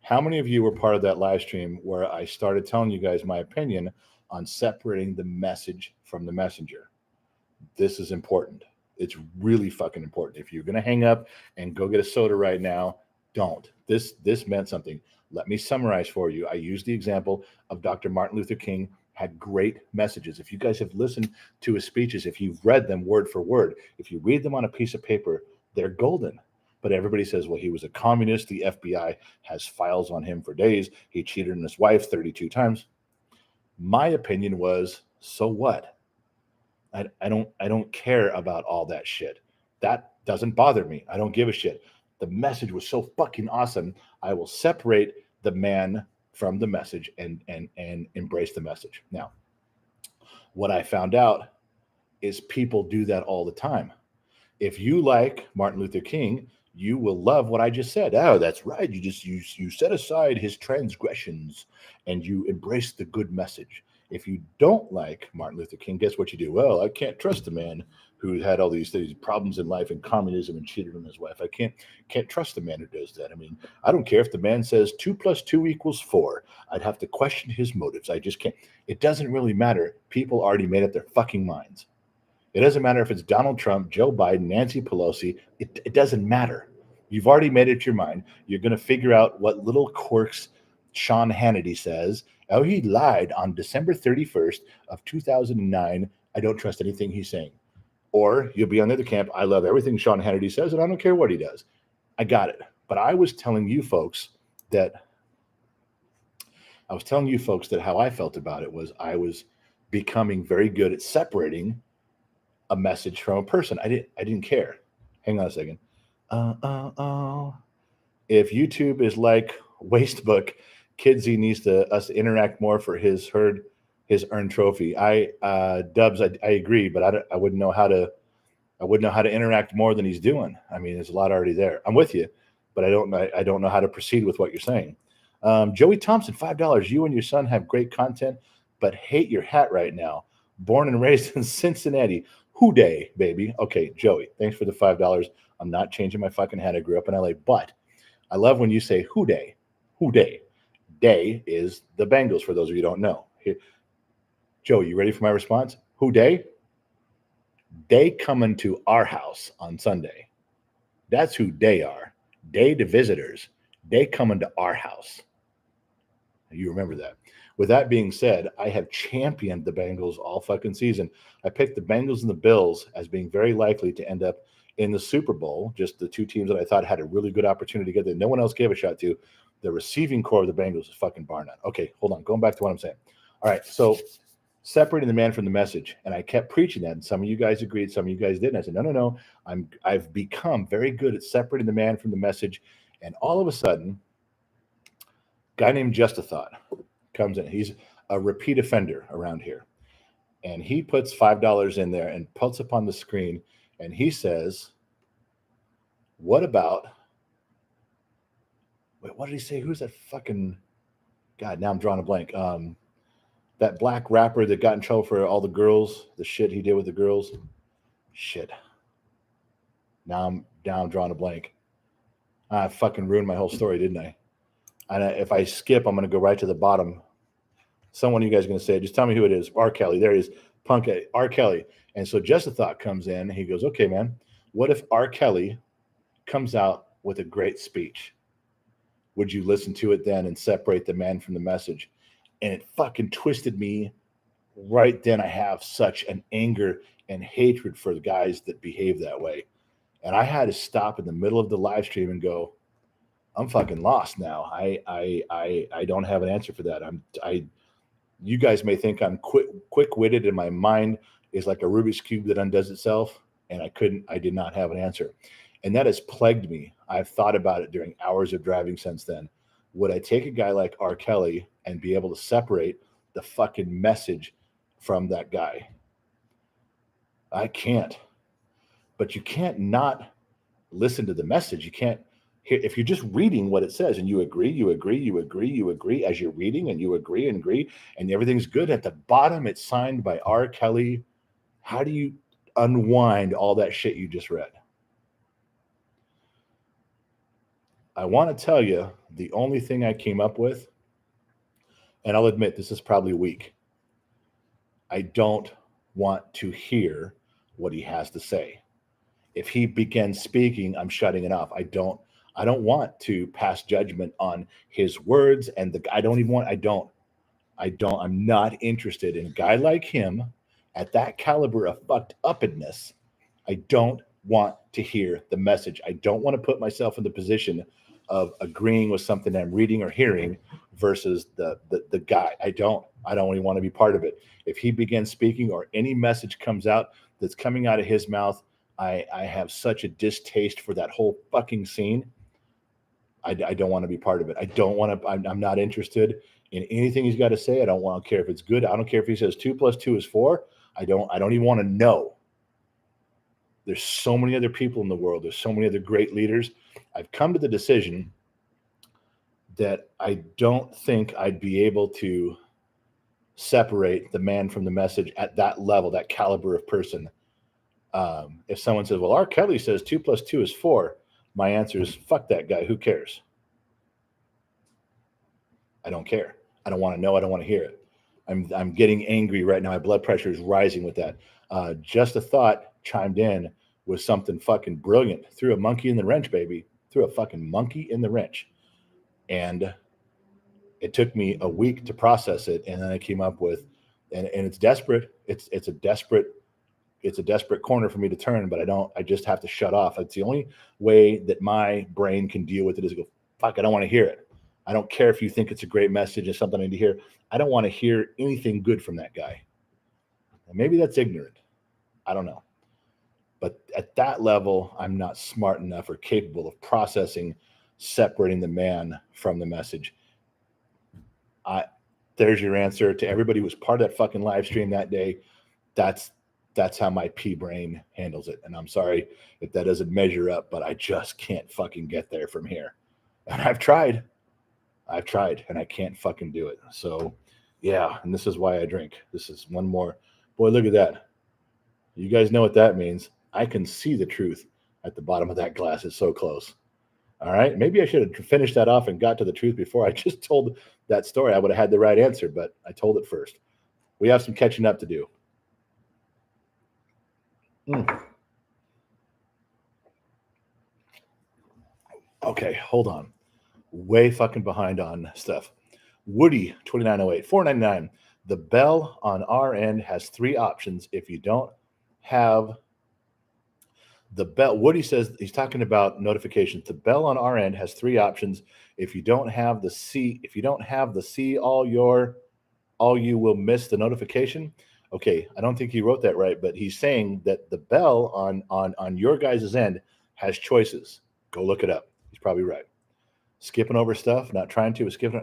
how many of you were part of that live stream where I started telling you guys my opinion on separating the message from the messenger? This is important. It's really fucking important. If you're going to hang up and go get a soda right now, don't. This meant something. Let me summarize for you. I used the example of Dr. Martin Luther King, had great messages. If you guys have listened to his speeches, if you've read them word for word, if you read them on a piece of paper, they're golden. But everybody says, well, he was a communist. The FBI has files on him for days. He cheated on his wife 32 times. My opinion was, so what? I don't care about all that shit. That doesn't bother me. I don't give a shit. The message was so fucking awesome. I will separate the man from the message and embrace the message. Now, what I found out is people do that all the time. If you like Martin Luther King, you will love what I just said. Oh, that's right. You set aside his transgressions and you embrace the good message. If you don't like Martin Luther King, guess what you do? Well, I can't trust a man who had all these problems in life and communism and cheated on his wife. I can't trust a man who does that. I mean, I don't care if the man says 2 + 2 = 4. I'd have to question his motives. I just can't. It doesn't really matter. People already made up their fucking minds. It doesn't matter if it's Donald Trump, Joe Biden, Nancy Pelosi. It doesn't matter. You've already made up your mind. You're going to figure out what little quirks Sean Hannity says. Oh, he lied on December 31st of 2009. I don't trust anything he's saying. Or you'll be on the other camp. I love everything Sean Hannity says, and I don't care what he does. I got it. But I was telling you folks that how I felt about it was I was becoming very good at separating a message from a person. I didn't care. Hang on a second. If YouTube is like Wastebook, Kidsy needs us to interact more for his earned trophy. Dubs, I agree, but I wouldn't know how to interact more than he's doing. I mean, there's a lot already there. I'm with you, but I don't know how to proceed with what you're saying. Joey Thompson, $5. You and your son have great content, but hate your hat right now. Born and raised in Cincinnati. Who day, baby? Okay, Joey, thanks for the $5. I'm not changing my fucking hat. I grew up in LA, but I love when you say who day. Who day? Day is the Bengals, for those of you who don't know. Here, Joey, you ready for my response? Who day? They coming to our house on Sunday. That's who they are. They the visitors. They coming to our house. You remember that. With that being said, I have championed the Bengals all fucking season. I picked the Bengals and the Bills as being very likely to end up in the Super Bowl, just the two teams that I thought had a really good opportunity to get there. No one else gave a shot to. The receiving core of the Bengals is fucking bar none. Okay, hold on. Going back to what I'm saying. All right, so separating the man from the message, and I kept preaching that, and some of you guys agreed, some of you guys didn't. I said, no. I've become very good at separating the man from the message, and all of a sudden, a guy named Just a Thought comes in. He's a repeat offender around here, and he puts $5 in there and puts up on the screen, and he says, "What about?" Wait, what did he say? Who's that fucking God? Now I'm drawing a blank. That black rapper that got in trouble for all the girls, the shit he did with the girls. Shit. Now I'm drawing a blank. I fucking ruined my whole story, didn't I? And if I skip, I'm going to go right to the bottom. Someone of you guys are going to say, just tell me who it is. R. Kelly. There he is. Punk R. Kelly. And so Just a Thought comes in. He goes, okay, man, what if R. Kelly comes out with a great speech? Would you listen to it then and separate the man from the message? And it fucking twisted me right then. I have such an anger and hatred for the guys that behave that way. And I had to stop in the middle of the live stream and go, I'm fucking lost now. I don't have an answer for that. You guys may think I'm quick-witted and my mind is like a Rubik's Cube that undoes itself. And I did not have an answer. And that has plagued me. I've thought about it during hours of driving since then. Would I take a guy like R. Kelly and be able to separate the fucking message from that guy? I can't. But you can't not listen to the message. You can't hear, if you're just reading what it says and you agree as you're reading, and you agree and everything's good. At the bottom, it's signed by R. Kelly. How do you unwind all that shit you just read? I want to tell you the only thing I came up with, and I'll admit this is probably weak. I don't want to hear what he has to say. If he begins speaking, I'm shutting it off. I don't want to pass judgment on his words, and I'm not interested in a guy like him at that caliber of fucked upness. I don't want to hear the message. I don't want to put myself in the position of agreeing with something I'm reading or hearing versus the guy. I don't even want to be part of it. If he begins speaking or any message comes out that's coming out of his mouth, I have such a distaste for that whole fucking scene. I don't want to be part of it. I'm not interested in anything he's got to say. I don't care if it's good. I don't care if he says 2 + 2 is 4. I don't even want to know. There's so many other people in the world. There's so many other great leaders. I've come to the decision that I don't think I'd be able to separate the man from the message at that level, that caliber of person. If someone says, well, R. Kelly says 2 + 2 is 4, my answer is, fuck that guy. Who cares? I don't care. I don't want to know. I don't want to hear it. I'm getting angry right now. My blood pressure is rising with that. Just a Thought chimed in with something fucking brilliant. Threw a monkey in the wrench, baby. Threw a fucking monkey in the wrench. And it took me a week to process it. And then I came up with, and it's desperate. It's a desperate corner for me to turn, but I just have to shut off. It's the only way that my brain can deal with it is go, fuck, I don't want to hear it. I don't care if you think it's a great message and something I need to hear. I don't want to hear anything good from that guy. And maybe that's ignorant. I don't know. But at that level, I'm not smart enough or capable of processing, separating the man from the message. There's your answer to everybody who was part of that fucking live stream that day. That's how my pea brain handles it. And I'm sorry if that doesn't measure up, but I just can't fucking get there from here. And I've tried, and I can't fucking do it. So yeah, and this is why I drink. This is one more. Boy, look at that. You guys know what that means. I can see the truth at the bottom of that glass. It's so close. All right. Maybe I should have finished that off and got to the truth before I just told that story. I would have had the right answer, but I told it first. We have some catching up to do. Okay, hold on. Way fucking behind on stuff. Woody 2908 $4.99. The bell on our end has 3 options. If you don't have the bell, Woody says he's talking about notifications. The bell on our end has 3 options. If you don't have the C, all you will miss the notification. Okay, I don't think he wrote that right, but he's saying that the bell on your guys' end has choices. Go look it up. He's probably right. Skipping over stuff, not trying to, but skipping.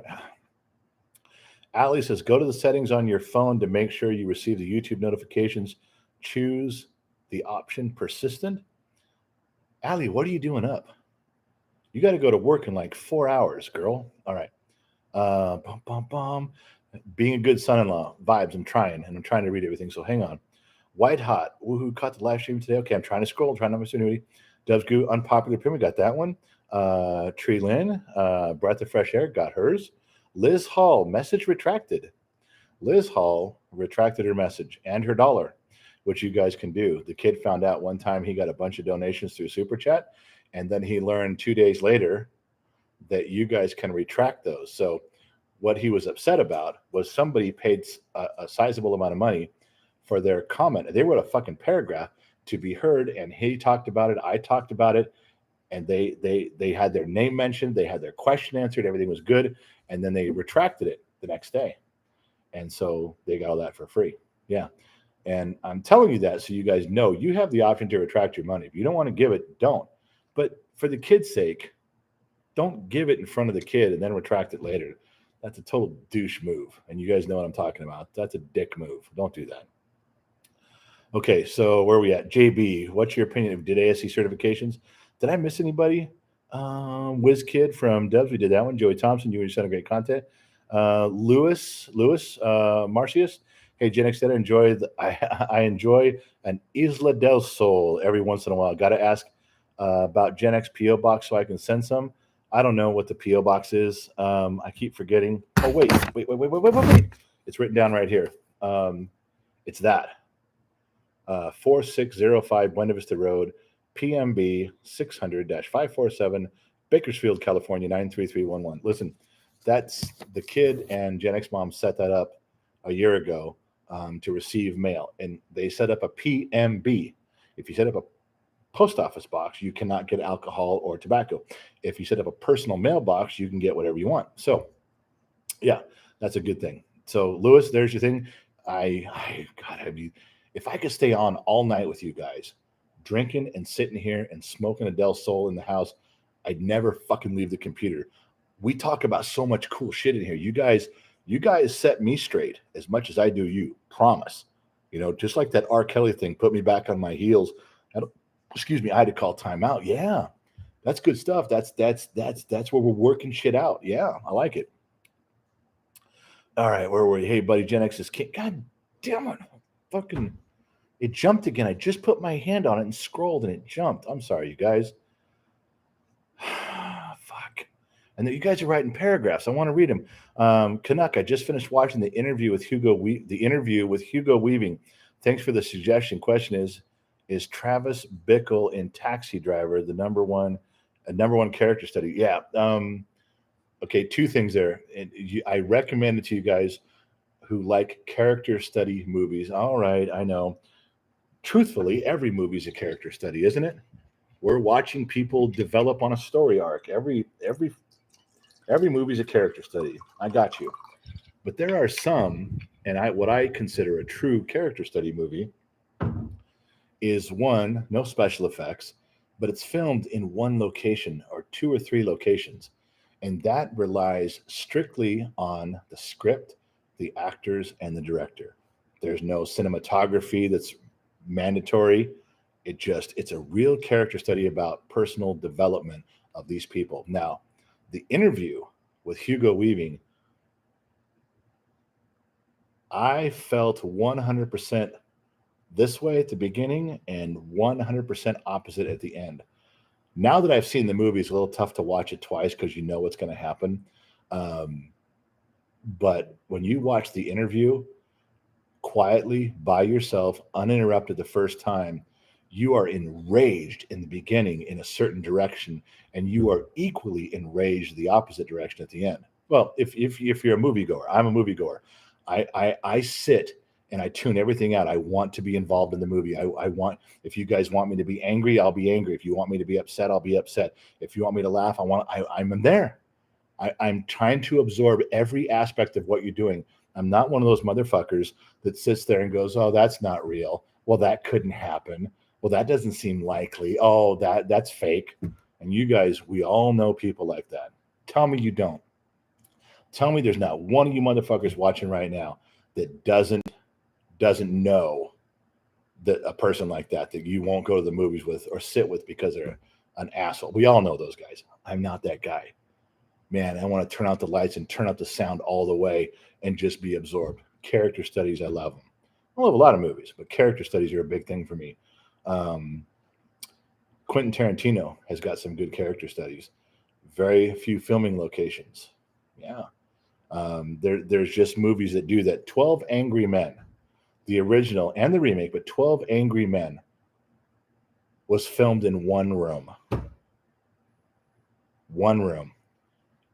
Allie says, go to the settings on your phone to make sure you receive the YouTube notifications. Choose the option persistent. Allie, what are you doing up? You got to go to work in like 4 hours, girl. All right. Being a good son-in-law vibes. I'm trying to read everything. So hang on. White hot. Woohoo! Caught the live stream today. Okay, I'm trying to scroll. Trying to understand. Doves Goo, unpopular opinion. Got that one. Tree Lynn, breath of fresh air. Got hers. Liz Hall, message retracted. Liz Hall retracted her message and her $1, which you guys can do. The kid found out one time he got a bunch of donations through Super Chat, and then he learned 2 days later that you guys can retract those. So what he was upset about was somebody paid a sizable amount of money for their comment. They wrote a fucking paragraph to be heard, and he talked about it. I talked about it, and they had their name mentioned. They had their question answered. Everything was good, and then they retracted it the next day. And so they got all that for free. Yeah. And I'm telling you that so you guys know you have the option to retract your money. If you don't want to give it, don't. But for the kid's sake, don't give it in front of the kid and then retract it later. That's a total douche move. And you guys know what I'm talking about. That's a dick move. Don't do that. Okay, so where are we at? JB, what's your opinion of did ASC certifications? Did I miss anybody? Whiz Kid from Dubs, we did that one. Joey Thompson, you were sending great content. Lewis, Marcius. Hey, Gen X, I enjoy an Isla del Sol every once in a while. Got to ask about Gen X PO Box so I can send some. I don't know what the PO Box is. I keep forgetting. Oh, wait. It's written down right here. It's that. 4605 Buena Vista Road, PMB 600-547, Bakersfield, California 93311. Listen, that's the kid and Gen X mom set that up a year ago to receive mail, and they set up a PMB. If you set up a post office box, you cannot get alcohol or tobacco. If you set up a personal mailbox, you can get whatever you want. So, yeah, that's a good thing. So, Lewis, there's your thing. If I could stay on all night with you guys, drinking and sitting here and smoking a Del Sol in the house, I'd never fucking leave the computer. We talk about so much cool shit in here. You guys set me straight as much as I do you. Promise. You know, just like that R. Kelly thing put me back on my heels. I had to call timeout. Yeah, that's good stuff. That's where we're working shit out. Yeah, I like it. All right, where were you? Hey, buddy, Gen X is king. God damn it. Fucking, it jumped again. I just put my hand on it and scrolled and it jumped. I'm sorry, you guys. Fuck. And you guys are writing paragraphs. I want to read them. Canuck, I just finished watching the interview with Hugo Weaving. Thanks for the suggestion. Question is Travis Bickle in Taxi Driver the number one character study? Yeah. Okay, 2 things there. I recommend it to you guys who like character study movies. All right, I know. Truthfully, every movie is a character study, isn't it? We're watching people develop on a story arc. Every movie is a character study. I got you. But there are some, and what I consider a true character study movie is one, no special effects, but it's filmed in one location or two or three locations. And that relies strictly on the script, the actors, and the director. There's no cinematography that's mandatory. It's a real character study about personal development of these people. Now, the interview with Hugo Weaving, I felt 100% this way at the beginning and 100% opposite at the end. Now that I've seen the movie, it's a little tough to watch it twice because you know what's going to happen. But when you watch the interview quietly by yourself, uninterrupted the first time, you are enraged in the beginning in a certain direction, and you are equally enraged the opposite direction at the end. Well, if you're a moviegoer, I'm a moviegoer. I sit and I tune everything out. I want to be involved in the movie. I want, if you guys want me to be angry, I'll be angry. If you want me to be upset, I'll be upset. If you want me to laugh, I'm there. I'm trying to absorb every aspect of what you're doing. I'm not one of those motherfuckers that sits there and goes, "Oh, that's not real. Well, that couldn't happen. Well, that doesn't seem likely. Oh, that's fake." And you guys, we all know people like that. Tell me you don't. Tell me there's not one of you motherfuckers watching right now that doesn't know that a person like that you won't go to the movies with or sit with because they're an asshole. We all know those guys. I'm not that guy. Man, I want to turn out the lights and turn up the sound all the way and just be absorbed. Character studies, I love them. I love a lot of movies, but character studies are a big thing for me. Quentin Tarantino has got some good character studies. Very few filming locations. Yeah. There's just movies that do that. 12 Angry Men, the original and the remake, but 12 Angry Men was filmed in one room. One room.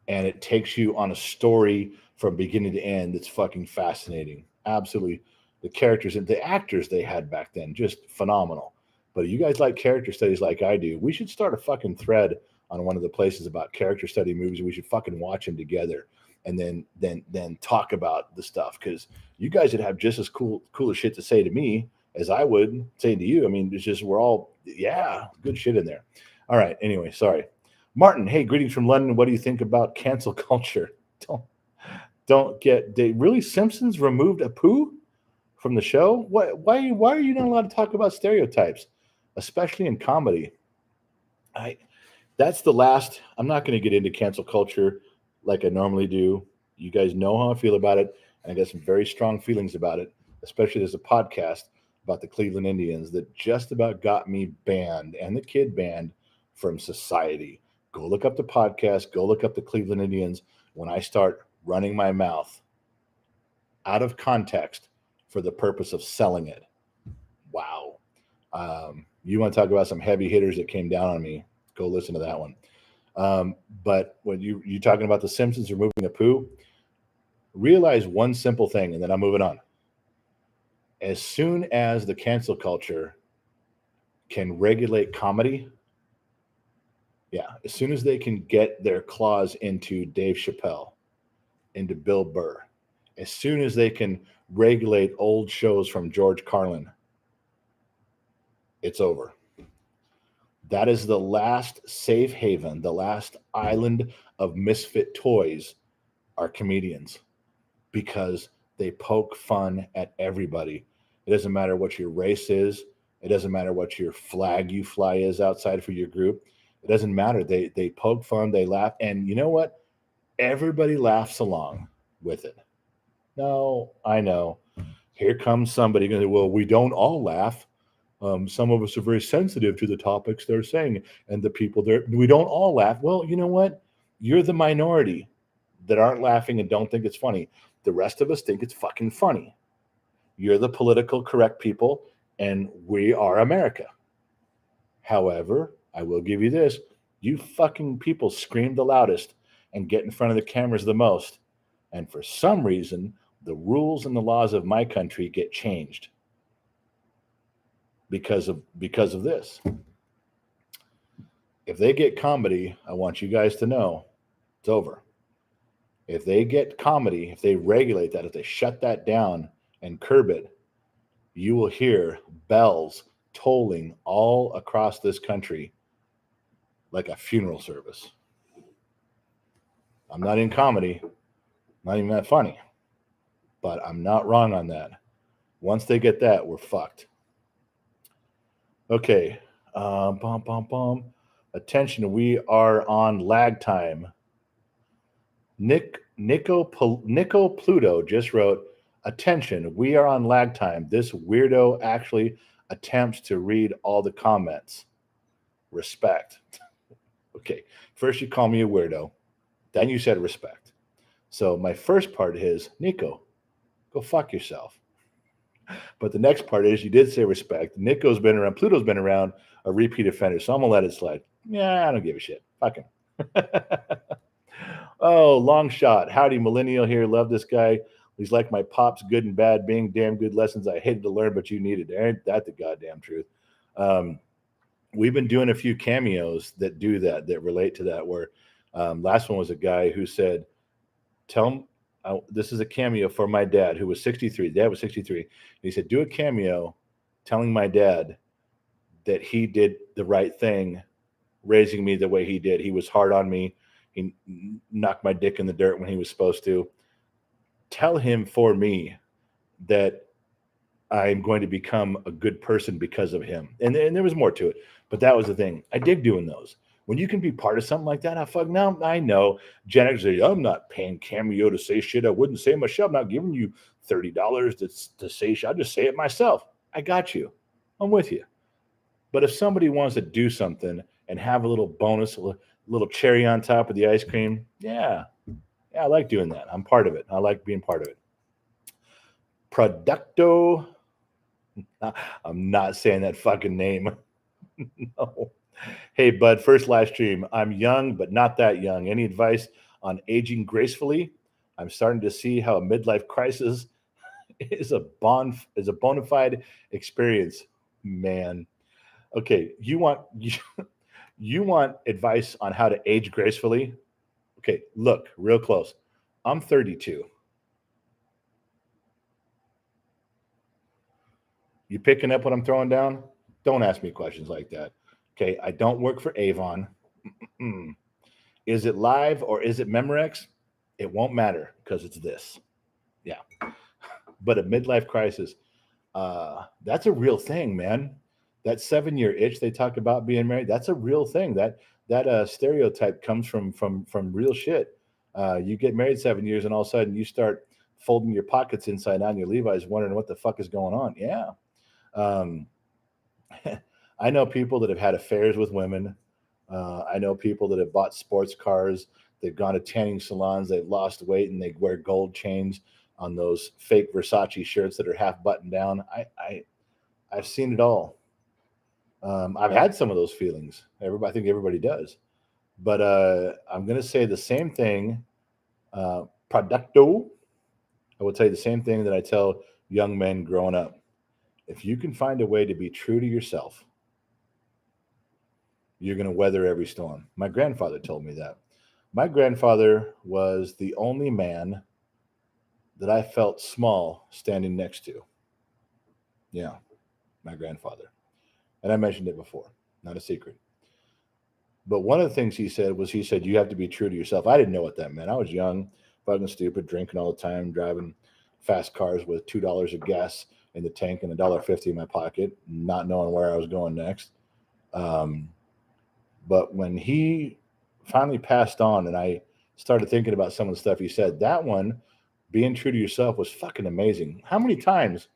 And it takes you on a story from beginning to end that's fucking fascinating. Absolutely. The characters and the actors they had back then, just phenomenal. But you guys like character studies like I do, we should start a fucking thread on one of the places about character study movies. We should fucking watch them together and then talk about the stuff, because you guys would have just as cool shit to say to me as I would say to you. I mean, it's just, we're all, yeah, good shit in there. All right. Anyway, sorry. Martin, hey, greetings from London. What do you think about cancel culture? Really, Simpsons removed Apu from the show? Why are you not allowed to talk about stereotypes, especially in comedy? That's the last. I'm not going to get into cancel culture like I normally do. You guys know how I feel about it, and I got some very strong feelings about it, especially there's a podcast about the Cleveland Indians that just about got me banned and the kid banned from society. Go look up the podcast. Go look up the Cleveland Indians. When I start running my mouth out of context for the purpose of selling it, wow. You want to talk about some heavy hitters that came down on me? Go listen to that one. But when you're talking about the Simpsons removing Apu, realize one simple thing, and then I'm moving on. As soon as the cancel culture can regulate comedy, yeah, as soon as they can get their claws into Dave Chappelle, into Bill Burr, as soon as they can regulate old shows from George Carlin, it's over. That is the last safe haven, the last island of misfit toys are comedians, because they poke fun at everybody. It doesn't matter what your race is. It doesn't matter what your flag you fly is outside for your group. It doesn't matter. They poke fun, they laugh, and you know what? Everybody laughs along with it. No, I know. Here comes somebody going to, well, we don't all laugh. Some of us are very sensitive to the topics they're saying, and the people there, we don't all laugh. Well, you know what? You're the minority that aren't laughing and don't think it's funny. The rest of us think it's fucking funny. You're the political correct people, and we are America. However, I will give you this. You fucking people scream the loudest and get in front of the cameras the most. And for some reason, the rules and the laws of my country get changed because of this. If they get comedy, I want you guys to know it's over. If they get comedy, if they regulate that, if they shut that down and curb it, you will hear bells tolling all across this country like a funeral service. I'm not in comedy, not even that funny, but I'm not wrong on that. Once they get that, we're fucked. Okay. Bum, bum, bum. Attention, we are on lag time. Nico Pluto just wrote, attention, we are on lag time. This weirdo actually attempts to read all the comments. Respect. Okay, first you call me a weirdo, then you said respect. So my first part is, Nico, go fuck yourself. But the next part is, you did say respect. Nico's been around, Pluto's been around, a repeat offender, so I'm gonna let it slide. Yeah, I don't give a shit. Fuck him. Oh, long shot. Howdy, millennial here. Love this guy. He's like my pops, good and bad, being damn good lessons I hated to learn, but you needed. Ain't that the goddamn truth? We've been doing a few cameos that do that, that relate to that. Where last one was a guy who said, "Tell him this is a cameo for my dad, who was 63. Dad was 63. And he said, do a cameo telling my dad that he did the right thing, raising me the way he did. He was hard on me. He knocked my dick in the dirt when he was supposed to. Tell him for me that I'm going to become a good person because of him." And there was more to it, but that was the thing. I dig doing those. When you can be part of something like that, I know Gen X say, I'm not paying Cameo to say shit I wouldn't say myself. I'm not giving you $30 to say shit. I'll just say it myself. I got you. I'm with you. But if somebody wants to do something and have a little bonus, a little cherry on top of the ice cream, yeah, I like doing that. I'm part of it. I like being part of it. Producto. I'm not saying that fucking name. No. Hey, bud, first live stream. I'm young, but not that young. Any advice on aging gracefully? I'm starting to see how a midlife crisis is a bona fide experience, man. Okay, you want advice on how to age gracefully? Okay, look real close. I'm 32. You picking up what I'm throwing down? Don't ask me questions like that. Okay, I don't work for Avon. Mm-mm. Is it live or is it Memorex? It won't matter because it's this. Yeah. But a midlife crisis, that's a real thing, man. That 7-year itch they talk about being married, that's a real thing. That stereotype comes from real shit. You get married 7 years and all of a sudden you start folding your pockets inside out in your Levi's, wondering what the fuck is going on. Yeah. Um, I know people that have had affairs with women. I know people that have bought sports cars. They've gone to tanning salons. They've lost weight and they wear gold chains on those fake Versace shirts that are half buttoned down. I've seen it all. I've had some of those feelings. I think everybody does. But I'm going to say the same thing. Producto. I will tell you the same thing that I tell young men growing up. If you can find a way to be true to yourself, you're going to weather every storm. My grandfather told me that. My grandfather was the only man that I felt small standing next to. Yeah, my grandfather. And I mentioned it before, not a secret. But one of the things he said was, you have to be true to yourself. I didn't know what that meant. I was young, fucking stupid, drinking all the time, driving fast cars with $2 of gas in the tank and $1.50 in my pocket, not knowing where I was going next. But when he finally passed on and I started thinking about some of the stuff he said, that one, being true to yourself, was fucking amazing. How many times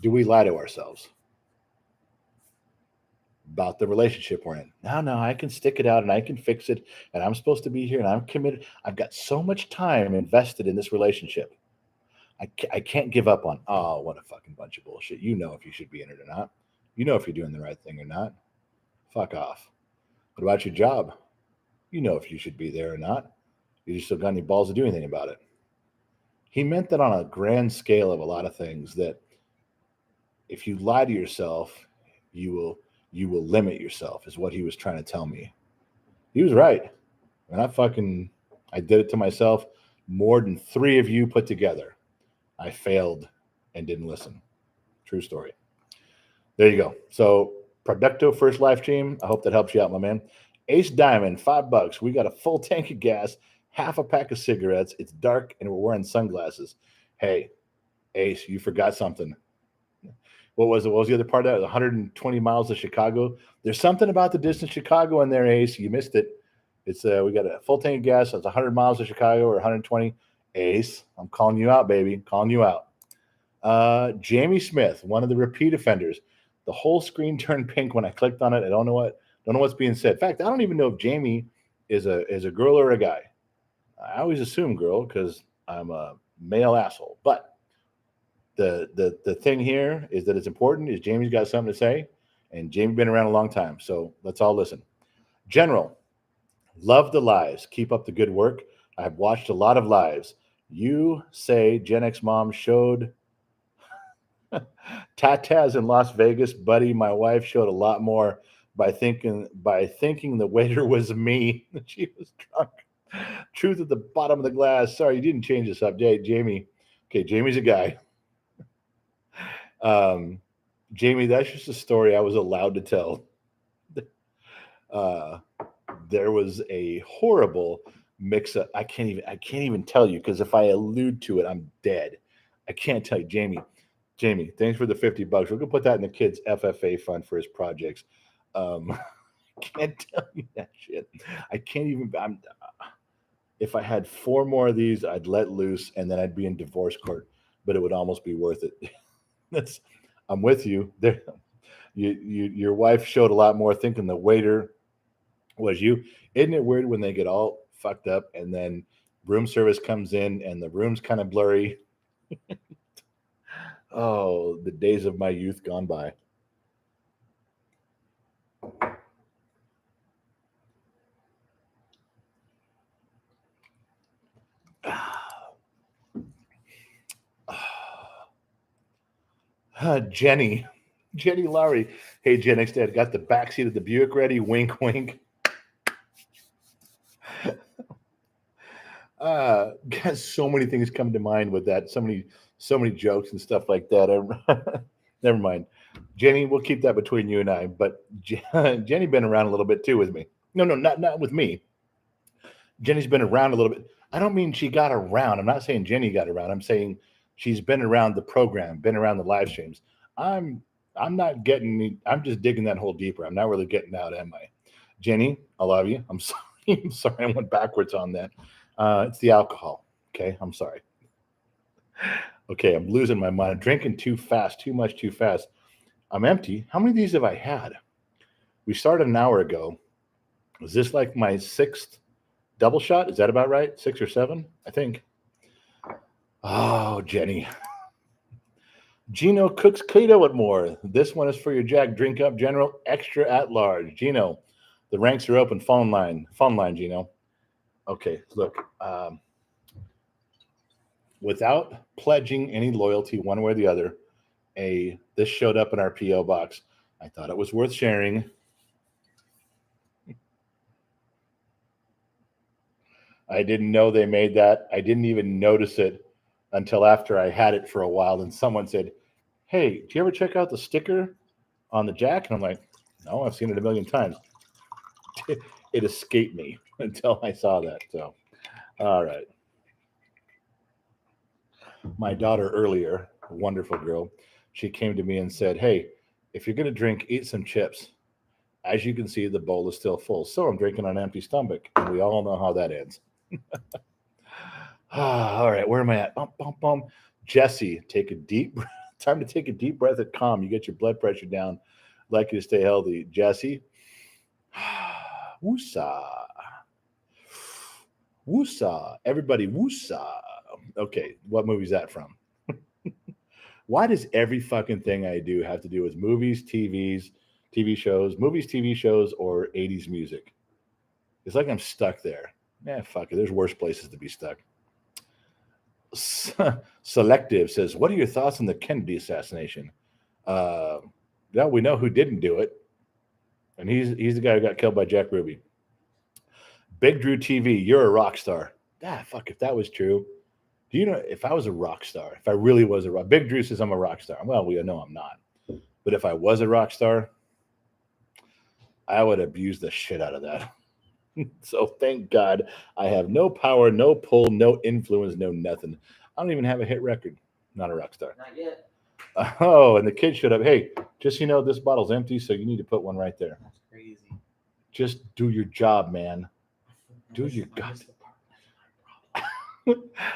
do we lie to ourselves about the relationship we're in? No, I can stick it out and I can fix it. And I'm supposed to be here and I'm committed. I've got so much time invested in this relationship. I can't give up on, oh, what a fucking bunch of bullshit. You know if you should be in it or not. You know if you're doing the right thing or not. Fuck off. What about your job? You know if you should be there or not. You just still got any balls to do anything about it. He meant that on a grand scale of a lot of things, that if you lie to yourself, you will limit yourself, is what he was trying to tell me. He was right. And I did it to myself more than 3 of you put together. I failed and didn't listen. True story. There you go. So Producto first live stream. I hope that helps you out, my man. Ace Diamond, $5. We got a full tank of gas, half a pack of cigarettes. It's dark and we're wearing sunglasses. Hey, Ace, you forgot something. What was it? What was the other part of that? 120 miles to Chicago. There's something about the distance Chicago in there, Ace. You missed it. It's we got a full tank of gas. That's 100 miles to Chicago or 120. Ace, I'm calling you out, baby. Calling you out. Jamie Smith, one of the repeat offenders. The whole screen turned pink when I clicked on it. I don't know what's being said. In fact, I don't even know if Jamie is a girl or a guy. I always assume girl because I'm a male asshole. But the thing here is that it's important is Jamie's got something to say, and Jamie's been around a long time. So let's all listen. General, love the lives. Keep up the good work. I've watched a lot of lives. You say Gen X mom showed tatas in Las Vegas, buddy. My wife showed a lot more by thinking the waiter was me. She was drunk. Truth at the bottom of the glass. Sorry, you didn't change this up, Jamie. Okay, Jamie's a guy. Jamie, that's just a story I was allowed to tell. There was a horrible mix-up. I can't even tell you because if I allude to it, I'm dead. I can't tell you, Jamie, thanks for the $50. We're gonna put that in the kid's FFA fund for his projects. I can't tell you that shit. I can't even. If I had 4 more of these, I'd let loose, and then I'd be in divorce court. But it would almost be worth it. I'm with you. There, your wife showed a lot more thinking the waiter was you. Isn't it weird when they get all fucked up and then room service comes in and the room's kind of blurry? Oh, the days of my youth gone by. Jenny Lowry. Hey, Gen X Dad, got the backseat of the Buick ready. Wink, wink. Got so many things come to mind with that. So many jokes and stuff like that. Never mind. Jenny, we'll keep that between you and I. But Jenny been around a little bit too with me. No, not with me. Jenny's been around a little bit. I don't mean she got around. I'm not saying Jenny got around. I'm saying she's been around the program, been around the live streams. I'm not getting. I'm just digging that hole deeper. I'm not really getting out, am I? Jenny, I love you. I'm sorry. I'm sorry. I went backwards on that. It's the alcohol. Okay, I'm sorry. Okay, I'm losing my mind. I'm drinking too fast, too much, too fast. I'm empty. How many of these have I had? We started an hour ago. Was this like my 6th double shot? Is that about right? 6 or 7, I think. Oh, Jenny. Gino cooks Cato at more. This one is for your Jack Drink Up General Extra at Large. Gino, the ranks are open. Phone line, Gino. Okay, look. Without pledging any loyalty one way or the other, this showed up in our PO box. I thought it was worth sharing. I didn't know they made that. I didn't even notice it until after I had it for a while. And someone said, "Hey, do you ever check out the sticker on the Jack?" And I'm like, "No, I've seen it a million times." It escaped me until I saw that. So, all right. My daughter earlier, a wonderful girl, she came to me and said, "Hey, if you're going to drink, eat some chips." As you can see, the bowl is still full. So I'm drinking on an empty stomach. And we all know how that ends. All right, where am I at? Bum, bum, bum. Jesse, time to take a deep breath at calm. You get your blood pressure down. I'd like you to stay healthy. Jesse. Woosah. Woosah. Everybody woosah. Okay, what movie is that from? Why does every fucking thing I do have to do with movies, TV shows, or 80s music? It's like I'm stuck there. Fuck it. There's worse places to be stuck. Selective says, "What are your thoughts on the Kennedy assassination?" Well, we know who didn't do it, and he's the guy who got killed by Jack Ruby. Big Drew TV, you're a rock star. Fuck, if that was true. Do you know if I was a rock star, if I really was a rock, Big Drew says I'm a rock star. Well, we know I'm not. But if I was a rock star, I would abuse the shit out of that. So thank God I have no power, no pull, no influence, no nothing. I don't even have a hit record. Not a rock star. Not yet. Oh, and the kid showed up. Hey, just so you know, this bottle's empty, so you need to put one right there. That's crazy. Just do your job, man. Do your god.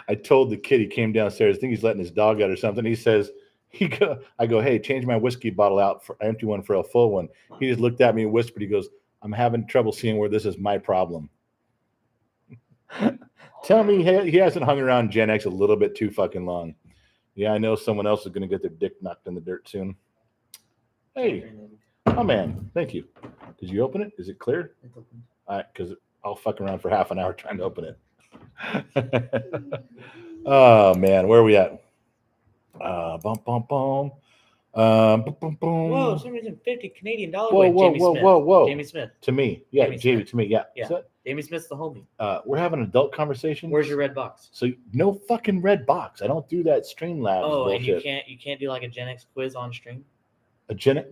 I told the kid, he came downstairs. I think he's letting his dog out or something. He says, I go, hey, change my whiskey bottle out for an empty one for a full one. He just looked at me and whispered. He goes, I'm having trouble seeing where this is my problem. Tell me he hasn't hung around Gen X a little bit too fucking long. Yeah, I know someone else is going to get their dick knocked in the dirt soon. Hey, oh man, thank you. Did you open it? Is it clear? It's open. All right, because I'll fuck around for half an hour trying to open it. Oh man, where are we at? Bum bum bum. Boom, boom, boom. Whoa, some reason $50 Canadian. Whoa. Jamie Smith. To me, yeah, Jamie Jamie. Smith. To me, yeah. Yeah. So, Jamie Smith's the homie. we're having an adult conversation. Where's your red box? So no fucking red box. I don't do that Streamlabs bullshit. And you can't do like a Gen X quiz on stream?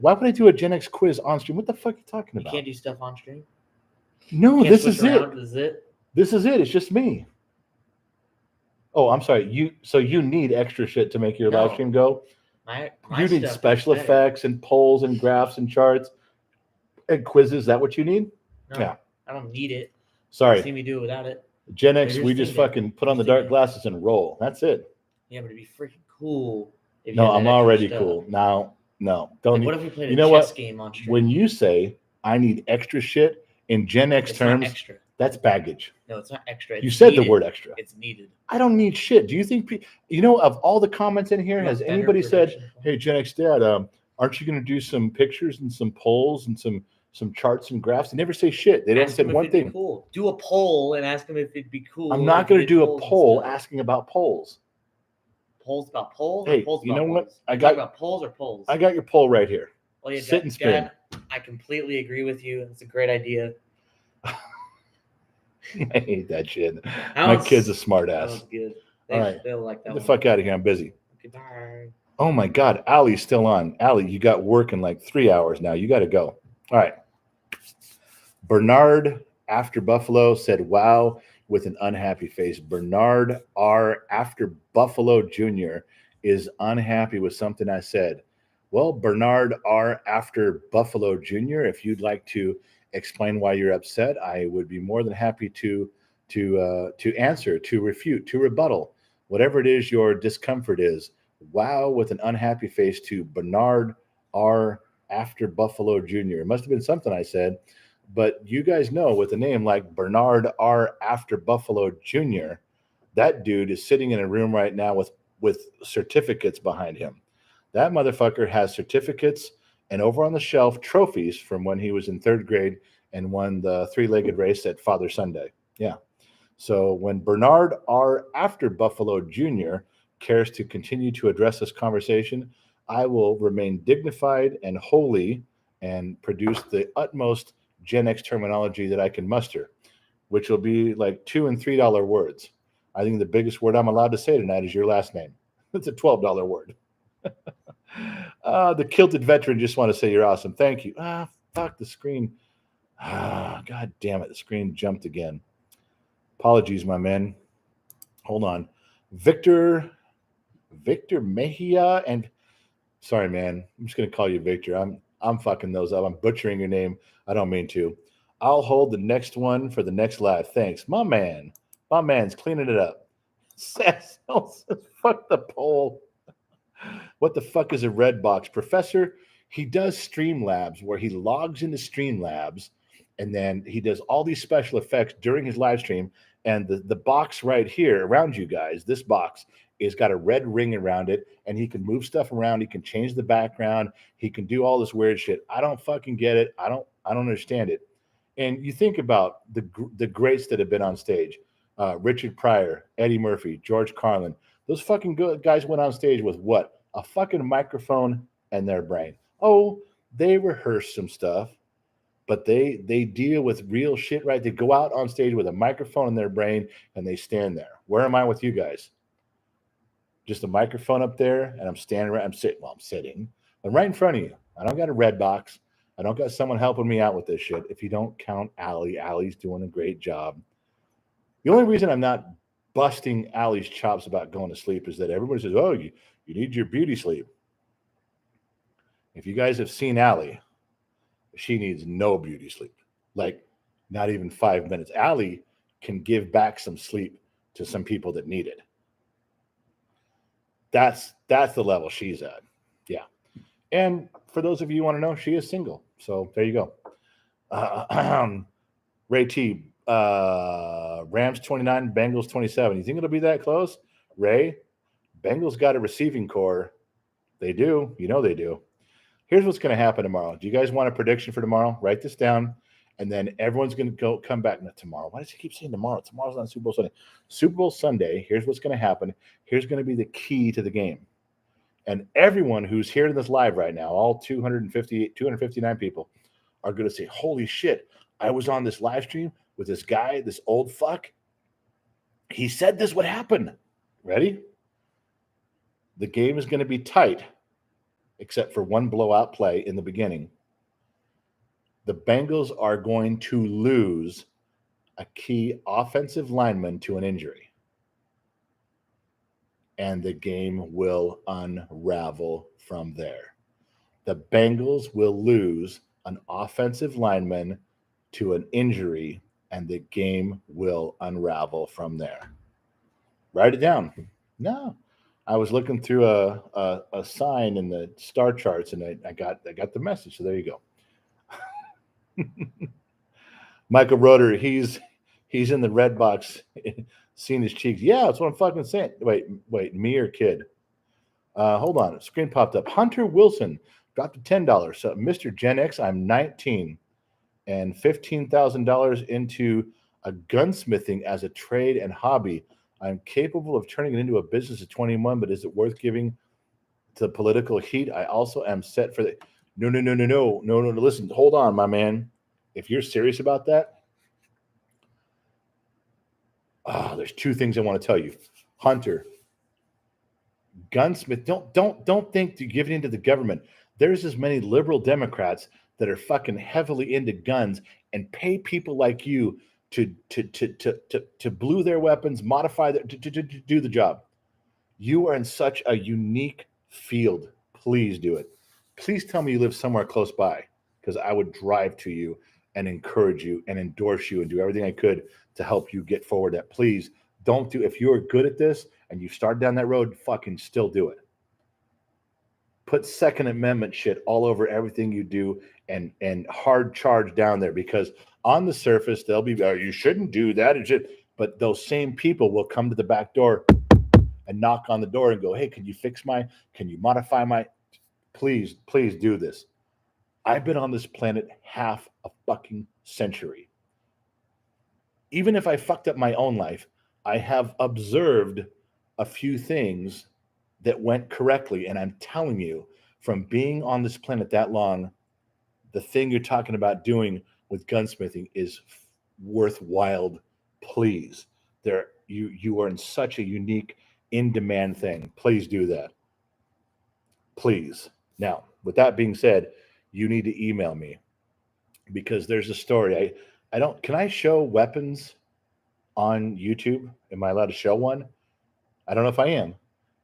Why would I do a Gen X quiz on stream? What the fuck are you talking about? You can't do stuff on stream? No, Can't this switch is around? it. This is it? This is it. It's just me. Oh, I'm sorry. You need extra shit to make your No. live stream go. My You need stuff special is better. effects and polls and graphs and charts and quizzes. Is that what you need? No, Yeah. I don't need it. Sorry. See me do it without it. Gen X, Here's we the just thing, though. fucking put on the Here's the dark thing. glasses and roll. That's it. Yeah, but it'd be freaking cool. If you No, had that I'm extra already stuff. cool. Now, no. Like, Don't what need, if we played you a know chess what? game on stream? When you say I need extra shit in Gen X It's terms, not extra. that's baggage. No, it's not extra. You It's said needed. the word extra. It's needed. I don't need shit. Do you think, of all the comments in here, You has want better anybody said, production. hey, Gen X Dad, aren't you going to do some pictures and some polls and some charts and graphs? They never say shit. They don't Ask say him if one it'd be thing. Cool. Do a poll and ask him if it'd be cool. I'm not if you going to did do a polls and poll stuff. asking about polls. Polls about polls. Hey, or polls you about know what? polls? I You got- talking about polls or polls. I got your poll right here. Well, yeah, sit and spin. Dad, I completely agree with you. It's a great idea. I hate that shit. That My was- kid's a smart That ass. was good. All right. They'll like that Get the one. fuck out of here. I'm busy. Goodbye. Oh my God. Allie's still on. Allie, you got work in like 3 hours now. You got to go. All right. Bernard after Buffalo said, wow, with an unhappy face. Bernard R. after Buffalo Jr. is unhappy with something I said. Well, Bernard R. after Buffalo Jr., if you'd like to explain why you're upset, I would be more than happy to answer, to refute, to rebuttal, whatever it is your discomfort is. Wow, with an unhappy face to Bernard R. after Buffalo Jr. It must have been something I said, but you guys know with a name like Bernard R. after Buffalo Jr., that dude is sitting in a room right now with certificates behind him. That motherfucker has certificates and over on the shelf trophies from when he was in 3rd grade and won the 3-legged race at Father Sunday. Yeah. So when Bernard R. after Buffalo Jr. cares to continue to address this conversation, I will remain dignified and holy and produce the utmost Gen X terminology that I can muster, which will be like $2 and $3 words. I think the biggest word I'm allowed to say tonight is your last name. It's a $12 word. The kilted veteran just want to say you're awesome. Thank you. Fuck the screen. God damn it. The screen jumped again. Apologies, my man. Hold on. Victor Mejia and sorry, man. I'm just gonna call you Victor. I'm fucking those up. I'm butchering your name. I don't mean to. I'll hold the next one for the next live. Thanks, my man. My man's cleaning it up. Says, fuck the poll. What the fuck is a red box? Professor, he does Streamlabs where he logs into Streamlabs and then he does all these special effects during his live stream. And the box right here around you guys, this box is got a red ring around it and he can move stuff around. He can change the background. He can do all this weird shit. I don't fucking get it. I don't understand it. And you think about the greats that have been on stage. Richard Pryor, Eddie Murphy, George Carlin. Those fucking guys went on stage with what? A fucking microphone and their brain. Oh, they rehearse some stuff, but they deal with real shit, right? They go out on stage with a microphone in their brain and they stand there. Where am I with you guys? Just a microphone up there and I'm standing right. I'm sitting. I'm right in front of you. I don't got a red box. I don't got someone helping me out with this shit. If you don't count Allie, Allie's doing a great job. The only reason I'm not busting Allie's chops about going to sleep is that everybody says, oh, you need your beauty sleep. If you guys have seen Allie, she needs no beauty sleep. Like, not even 5 minutes. Allie can give back some sleep to some people that need it. That's the level she's at. Yeah. And for those of you who want to know, she is single. So there you go. Ray T, Rams 29, Bengals 27. You think it'll be that close? Ray, Bengals got a receiving core. They do. You know they do. Here's what's going to happen tomorrow. Do you guys want a prediction for tomorrow? Write this down. And then everyone's going to come back. Not tomorrow. Why does he keep saying tomorrow? Tomorrow's not Super Bowl Sunday. Super Bowl Sunday, here's what's going to happen. Here's going to be the key to the game. And everyone who's here in this live right now, all 259 people, are going to say, holy shit, I was on this live stream with this guy, this old fuck. He said this would happen. Ready? The game is going to be tight, except for one blowout play in the beginning. The Bengals are going to lose a key offensive lineman to an injury. And the game will unravel from there. The Bengals will lose an offensive lineman to an injury, and the game will unravel from there. Write it down. No. I was looking through a sign in the star charts, and I got the message. So there you go. Michael Roeder, he's in the red box, seeing his cheeks. Yeah, that's what I'm fucking saying. Wait, me or kid? Hold on. Screen popped up. Hunter Wilson dropped to $10. So Mr. Gen X, I'm 19 and $15,000 into a gunsmithing as a trade and hobby. I'm capable of turning it into a business at 21, but is it worth giving to political heat? I also am set for the. No. Listen, hold on, my man. If you're serious about that, there's two things I want to tell you. Hunter, gunsmith, don't think to give it into the government. There's as many liberal Democrats that are fucking heavily into guns and pay people like you to blue their weapons, modify to do the job. You are in such a unique field. Please do it. Please tell me you live somewhere close by, because I would drive to you and encourage you and endorse you and do everything I could to help you get forward. That please don't do. If you're good at this and you start down that road, fucking still do it. Put Second Amendment shit all over everything you do and hard charge down there, because on the surface they'll be, you shouldn't do that. But those same people will come to the back door and knock on the door and go, hey, can you can you modify my, please do this. I've been on this planet half a fucking century. Even if I fucked up my own life, I have observed a few things that went correctly. And I'm telling you, from being on this planet that long, the thing you're talking about doing with gunsmithing is worthwhile. Please. You are in such a unique, in-demand thing. Please do that. Please. Now, with that being said, you need to email me, because there's a story. Can I show weapons on YouTube? Am I allowed to show one? I don't know if I am,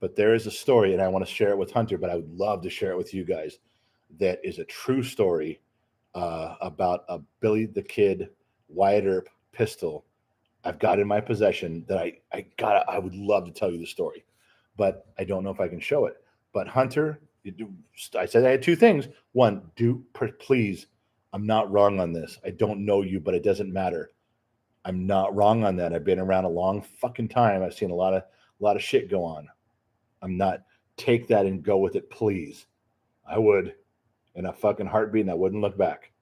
but there is a story, and I want to share it with Hunter, but I would love to share it with you guys. That is a true story about a Billy the Kid Wyatt Earp pistol I've got in my possession that I would love to tell you the story, but I don't know if I can show it. But Hunter, I said I had two things. One, please, I'm not wrong on this. I don't know you, but it doesn't matter. I'm not wrong on that. I've been around a long fucking time. I've seen a lot of shit go on. I'm not, take that and go with it, please. I would, in a fucking heartbeat, and I wouldn't look back.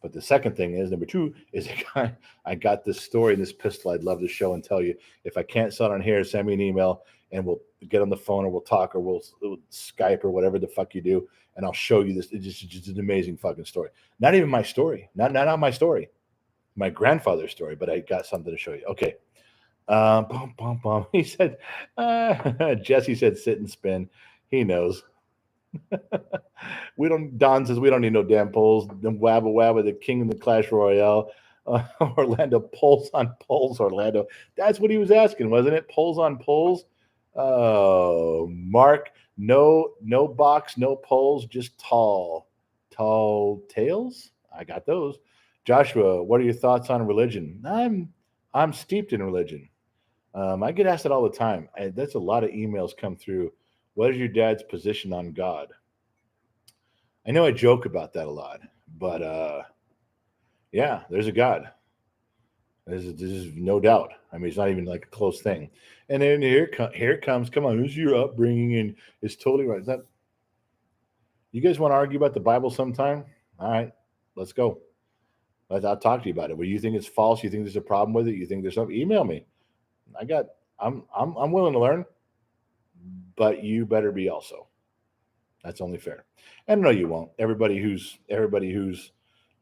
But the second thing is, number two, is I got this story and this pistol I'd love to show and tell you. If I can't sell it on here, send me an email and we'll get on the phone, or we'll talk, or we'll Skype, or whatever the fuck you do, and I'll show you this. It's just an amazing fucking story. Not even my story. Not my story. My grandfather's story, but I got something to show you. Okay. He said, Jesse said sit and spin. He knows. Don says we don't need no damn polls. Then Wabba Wabba, the king of the Clash Royale. Orlando, polls on polls, Orlando. That's what he was asking, wasn't it? Polls on polls. Mark, no box, no polls, just tall tales. I got those. Joshua, what are your thoughts on religion? I'm steeped in religion. I get asked that all the time. That's a lot of emails come through. What is your dad's position on God? I know I joke about that a lot, but yeah, there's a God. There's no doubt. I mean, it's not even like a close thing. And then here it comes. Come on, who's your upbringing? And it's totally right. Is that you guys want to argue about the Bible sometime? All right, let's go. I'll talk to you about it. Well, you think it's false? You think there's a problem with it? You think there's something? Email me. I'm willing to learn, but you better be also. That's only fair. And no, you won't. Everybody who's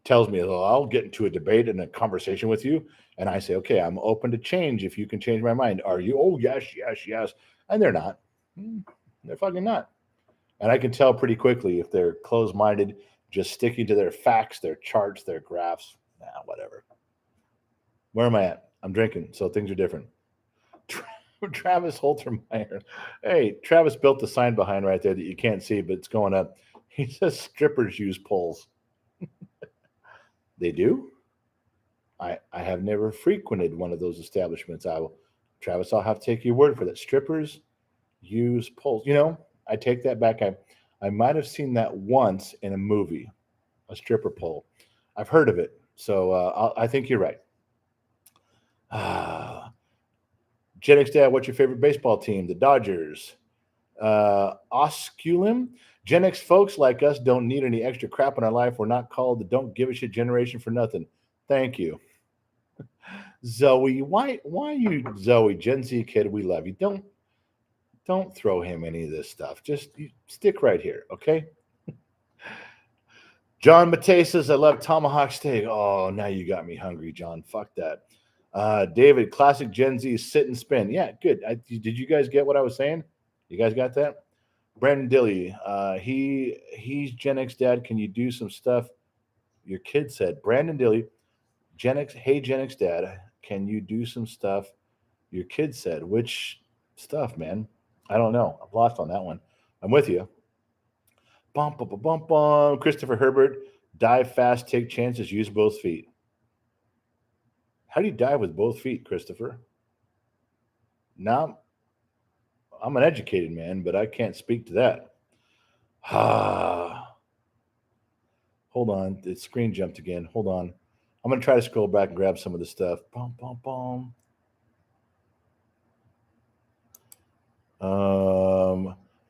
tells me, oh, I'll get into a debate and a conversation with you, and I say, okay, I'm open to change if you can change my mind. Are you? Oh, yes, yes, yes. And they're not. They're fucking not. And I can tell pretty quickly if they're closed-minded, just sticking to their facts, their charts, their graphs. Whatever. Where am I at? I'm drinking, so things are different. Travis Holtermeyer. Hey, Travis built the sign behind right there that you can't see, but it's going up. He says strippers use poles. They do? I have never frequented one of those establishments. Travis, I'll have to take your word for that. Strippers use poles. I take that back. I might have seen that once in a movie, a stripper pole. I've heard of it, so I think you're right. Gen X Dad, what's your favorite baseball team? The Dodgers. Osculum. Gen X folks like us don't need any extra crap in our life. We're not called the don't give a shit generation for nothing. Thank you. Zoe, why you Zoe, Gen Z kid, we love you. Don't throw him any of this stuff. Just stick right here, okay? John Matei says, I love tomahawk steak. Oh, now you got me hungry, John. Fuck that. David, classic Gen Z sit and spin. Yeah, good. Did you guys get what I was saying? You guys got that? Brandon Dilly, he's Gen X dad. Can you do some stuff? Your kid said, Brandon Dilly, Gen X, hey Gen X dad, can you do some stuff? Your kid said, which stuff, man? I don't know. I'm lost on that one. I'm with you. Bum, bum, bum, bum, bum. Christopher Herbert, dive fast, take chances, use both feet. How do you dive with both feet, Christopher? Now, I'm an educated man, but I can't speak to that. Hold on. The screen jumped again. Hold on. I'm going to try to scroll back and grab some of the stuff. Bum, bum, bum.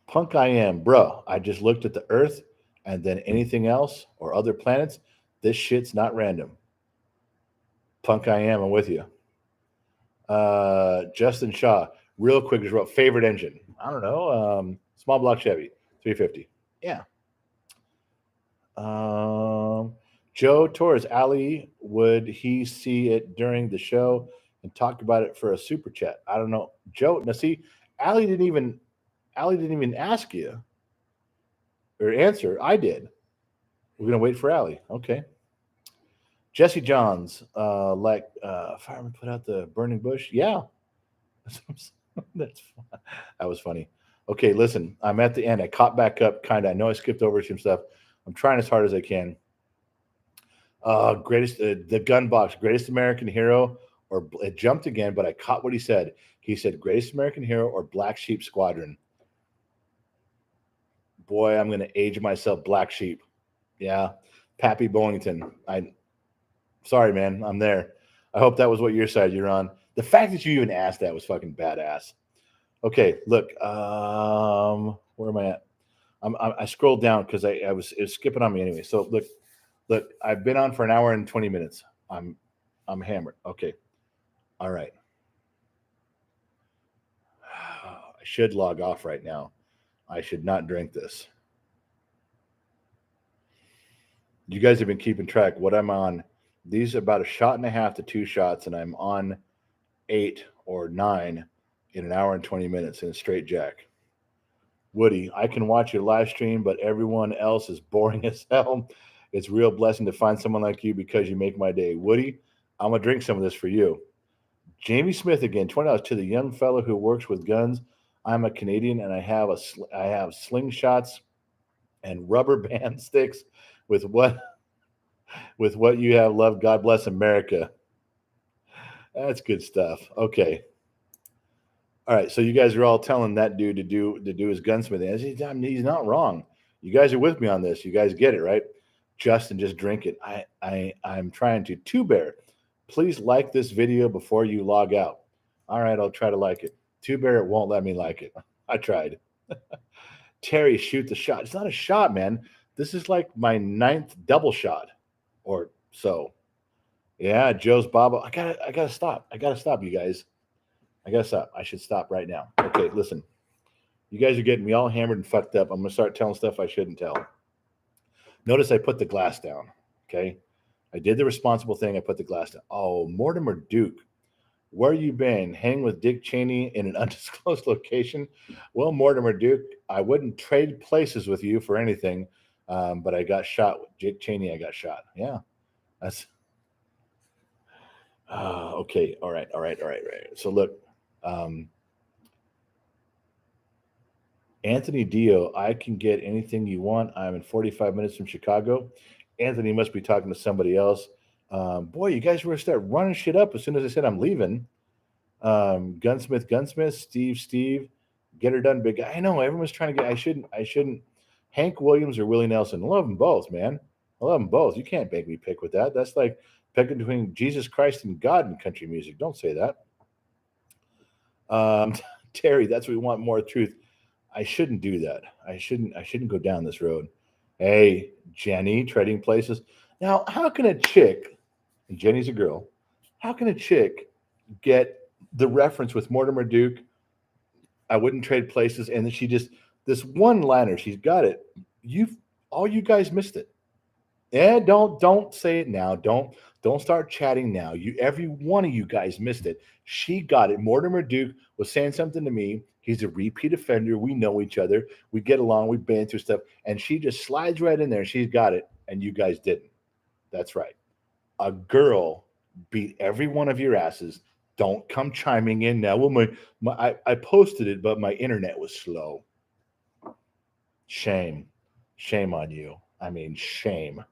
Punk I am. Bro, I just looked at the Earth and then anything else or other planets. This shit's not random. Punk I am. I'm with you. Justin Shaw. Real quick, just wrote favorite engine. I don't know. Small block Chevy, 350. Yeah. Joe Torres, Ali, would he see it during the show and talk about it for a super chat? I don't know. Joe, now see, Ali didn't even ask you or answer. I did. We're gonna wait for Ali. Okay. Jesse Johns, fireman put out the burning bush. Yeah. That was funny. Okay, listen, I'm at the end. I caught back up, kind of. I know I skipped over some stuff. I'm trying as hard as I can. The gun box, greatest American hero, or it jumped again, but I caught what he said. He said, greatest American hero or Black Sheep Squadron. Boy, I'm going to age myself. Black Sheep. Yeah. Pappy Bowlington. Sorry, man. I'm there. I hope that was what your side you're on. The fact that you even asked that was fucking badass. Okay, look. Where am I at? I scrolled down because it was skipping on me anyway. So look. I've been on for an hour and 20 minutes. I'm hammered. Okay. All right. I should log off right now. I should not drink this. You guys have been keeping track. What I'm on, these are about a shot and a half to 2 shots, and I'm on 8 or 9 in an hour and 20 minutes in a straight jack. Woody, I can watch your live stream, but everyone else is boring as hell. It's a real blessing to find someone like you because you make my day. Woody, I'm gonna drink some of this for you. Jamie Smith again, $20 to the young fellow who works with guns. I'm a Canadian and I have slingshots and rubber band sticks with what you have. Love, God bless America. That's good stuff. Okay. All right, so you guys are all telling that dude to do his gunsmithing. He's not wrong. You guys are with me on this. You guys get it, right? Justin, just drink it. I'm trying to. Two Bear, please like this video before you log out. All right, I'll try to like it. Two Bear, it won't let me like it. I tried. Terry, shoot the shot. It's not a shot, man. This is like my 9th double shot, or so. Yeah, Joe's Baba. I gotta stop. I gotta stop, you guys. I gotta stop. I should stop right now. Okay, listen. You guys are getting me all hammered and fucked up. I'm gonna start telling stuff I shouldn't tell. Notice I put the glass down. Okay, I did the responsible thing. I put the glass down. Oh, Mortimer Duke, where you been? Hanging with Dick Cheney in an undisclosed location? Well, Mortimer Duke, I wouldn't trade places with you for anything, but I got shot with Dick Cheney. I got shot. Yeah, that's okay. All right. So look. Anthony Dio, I can get anything you want. I'm in 45 minutes from Chicago. Anthony must be talking to somebody else. Boy, you guys were going to start running shit up as soon as I said I'm leaving. Gunsmith, Steve, get her done, big guy. I know everyone's trying to get. I shouldn't. Hank Williams or Willie Nelson. I love them both, man. I love them both. You can't make me pick with that. That's like picking between Jesus Christ and God in country music. Don't say that. Terry, that's what we want, more truth. I shouldn't do that. I shouldn't go down this road. Hey, Jenny, trading places. Now, how can a chick, and Jenny's a girl, how can a chick get the reference with Mortimer Duke? I wouldn't trade places, and then she just this one liner, she's got it. All you guys missed it. Yeah, don't say it now. Don't start chatting now. Every one of you guys missed it. She got it. Mortimer Duke was saying something to me. He's a repeat offender. We know each other. We get along. We've been through stuff. And she just slides right in there. She's got it. And you guys didn't. That's right. A girl beat every one of your asses. Don't come chiming in now. Well, I posted it, but my internet was slow. Shame. Shame on you. I mean, shame.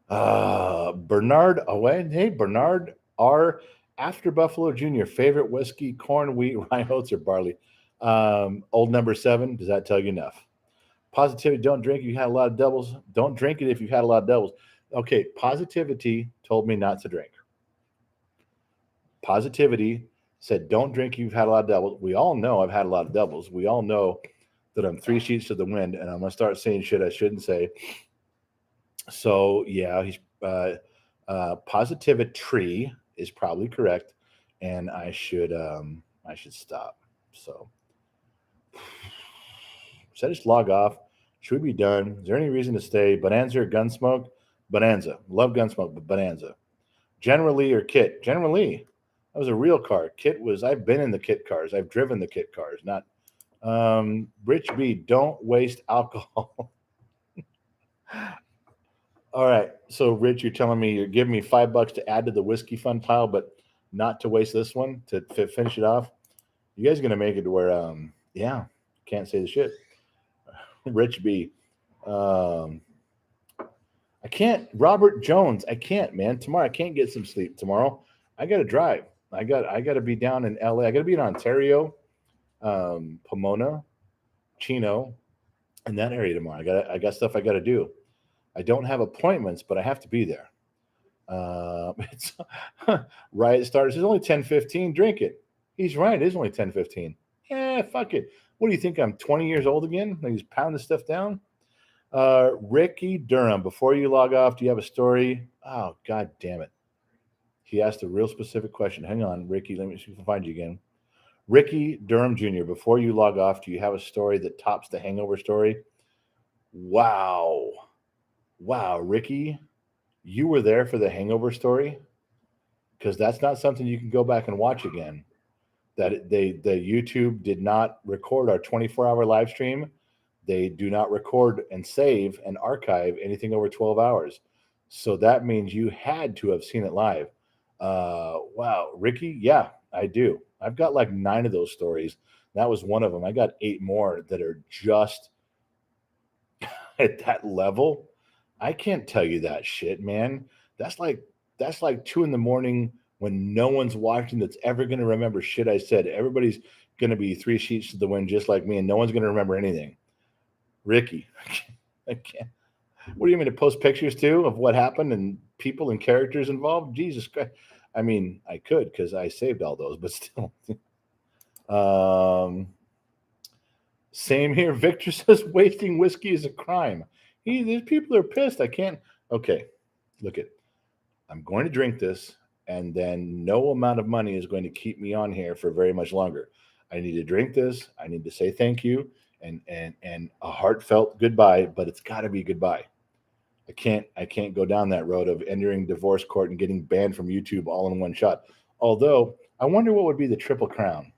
Bernard Owen. Hey, Bernard R. After Buffalo Jr. Favorite whiskey, corn, wheat, rye oats, or barley? Old number 7. Does that tell you enough? Positivity. Don't drink if you had a lot of doubles. Don't drink it if you had a lot of doubles. Okay. Positivity told me not to drink. Positivity said don't drink if you've had a lot of doubles. We all know I've had a lot of doubles. We all know that I'm 3 sheets to the wind, and I'm gonna start saying shit I shouldn't say. So yeah, he's positivity is probably correct, and I should stop. So should I just log off? Should we be done? Is there any reason to stay? Bonanza or Gunsmoke? Bonanza. Love Gunsmoke, but Bonanza. Generally or Kit? Generally. That was a real car. Kit was. I've been in the Kit cars. I've driven the Kit cars. Not. Rich B. Don't waste alcohol. All right. So, Rich, you're telling me you're giving me $5 to add to the whiskey fund pile, but not to waste this one to finish it off. You guys are gonna make it to where, yeah, can't say the shit. Rich B. I can't. Robert Jones. I can't, man. Tomorrow I can't get some sleep. Tomorrow I got to drive. I got to be down in LA. I got to be in Ontario, Pomona, Chino, in that area tomorrow. I got stuff I got to do. I don't have appointments, but I have to be there. It's Riot starters. It's only 10:15. Drink it. He's right. It is only 10:15. Yeah, fuck it. What do you think? I'm 20 years old again? I just pound this stuff down. Ricky Durham. Before you log off, do you have a story? Oh, God damn it. He asked a real specific question. Hang on, Ricky. Let me see if I can find you again. Ricky Durham Jr. Before you log off, do you have a story that tops the Hangover story? Wow, Ricky. You were there for the Hangover story? Because that's not something you can go back and watch again. that the YouTube did not record our 24-hour live stream. They do not record and save and archive anything over 12 hours. So that means you had to have seen it live. Wow, Ricky, yeah, I do. I've got like 9 of those stories. That was one of them. I got 8 more that are just at that level. I can't tell you that shit, man. That's like 2 a.m. when no one's watching that's ever going to remember shit I said. Everybody's going to be 3 sheets to the wind just like me, and no one's going to remember anything. Ricky, I can't. What do you mean to post pictures too of what happened and people and characters involved? Jesus Christ. I mean, I could because I saved all those, but still. Same here. Victor says wasting whiskey is a crime. These people are pissed. I can't. Okay, look it. I'm going to drink this, and then no amount of money is going to keep me on here for very much longer. I need to drink this. I need to say thank you and a heartfelt goodbye, but it's got to be goodbye. I can't go down that road of entering divorce court and getting banned from YouTube all in one shot. Although I wonder what would be the triple crown.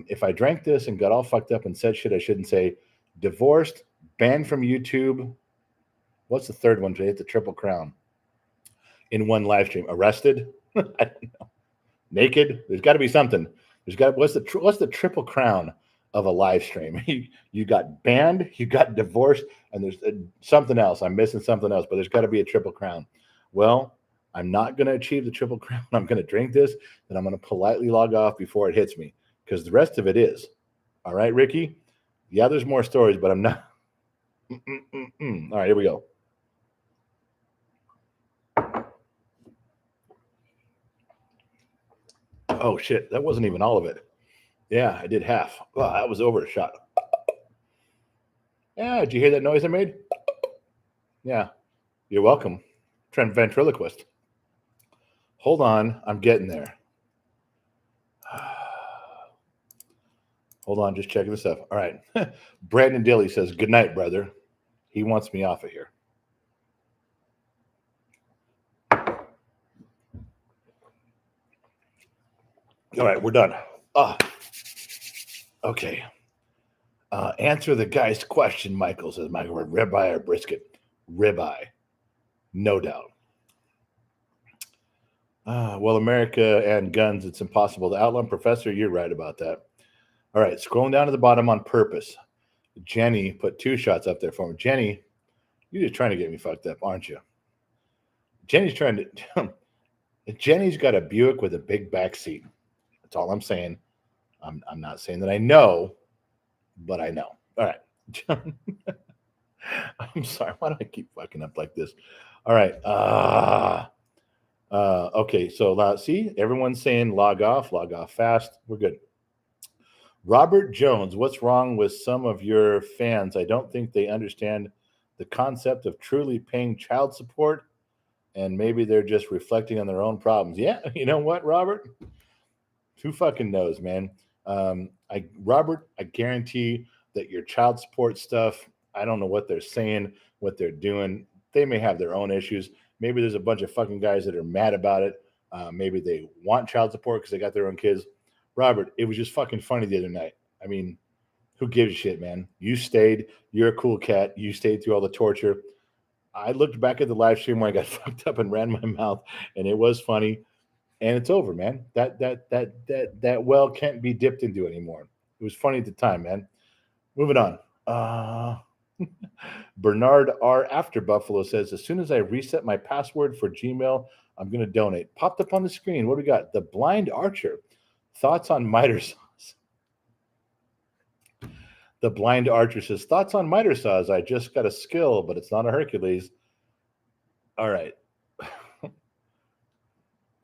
If I drank this and got all fucked up and said shit I shouldn't say, divorced, banned from YouTube. What's the third one to hit the triple crown in one live stream? Arrested? I don't know. Naked? There's got to be something. What's the triple crown of a live stream? You got banned, you got divorced, and there's something else. I'm missing something else, but there's got to be a triple crown. Well, I'm not going to achieve the triple crown. I'm going to drink this, and I'm going to politely log off before it hits me. Because the rest of it is. All right, Ricky? Yeah, there's more stories, but I'm not. All right, here we go. Oh, shit. That wasn't even all of it. Yeah, I did half. Wow, that was over a shot. Yeah, did you hear that noise I made? Yeah, you're welcome. Trent ventriloquist. Hold on, I'm getting there. Hold on, just checking this up. All right. Brandon Dilly says, good night, brother. He wants me off of here. All right, we're done. Okay. Answer the guy's question, Michael says, Michael, ribeye or brisket? Ribeye. No doubt. Well, America and guns, it's impossible to outlaw. Professor, you're right about that. All right, scrolling down to the bottom on purpose. Jenny put 2 shots up there for me. Jenny, you're just trying to get me fucked up, aren't you? Jenny's trying to. Jenny's got a Buick with a big back seat. That's all I'm saying. I'm not saying that I know, but I know. All right. I'm sorry. Why do I keep fucking up like this? All right. Okay. So see, everyone's saying log off fast. We're good. Robert Jones, what's wrong with some of your fans? I don't think they understand the concept of truly paying child support, and maybe they're just reflecting on their own problems. Yeah, you know what, Robert? Who fucking knows, man? Robert, I guarantee that your child support stuff, I don't know what they're saying, what they're doing. They may have their own issues. Maybe there's a bunch of fucking guys that are mad about it. Maybe they want child support because they got their own kids. Robert, it was just fucking funny the other night. I mean, who gives a shit, man? You stayed. You're a cool cat. You stayed through all the torture. I looked back at the live stream where I got fucked up and ran my mouth, and it was funny. And it's over, man. That well can't be dipped into anymore. It was funny at the time, man. Moving on. Bernard R. After Buffalo says, as soon as I reset my password for Gmail, I'm going to donate. Popped up on the screen. What do we got? The Blind Archer. Thoughts on miter saws? The Blind Archer says, thoughts on miter saws? I just got a skill, but it's not a Hercules. All right.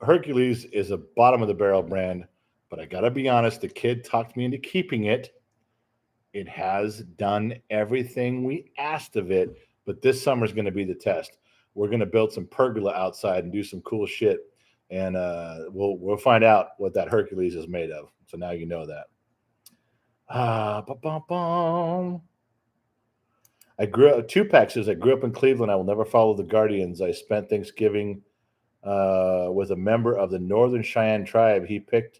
Hercules is a bottom of the barrel brand, but I got to be honest, the kid talked me into keeping it. It has done everything we asked of it, but this summer is going to be the test. We're going to build some pergola outside and do some cool shit. And we'll find out what that Hercules is made of. So now you know that. Tupac says, I grew up in Cleveland. I will never follow the Guardians. I spent Thanksgiving with a member of the Northern Cheyenne tribe. He picked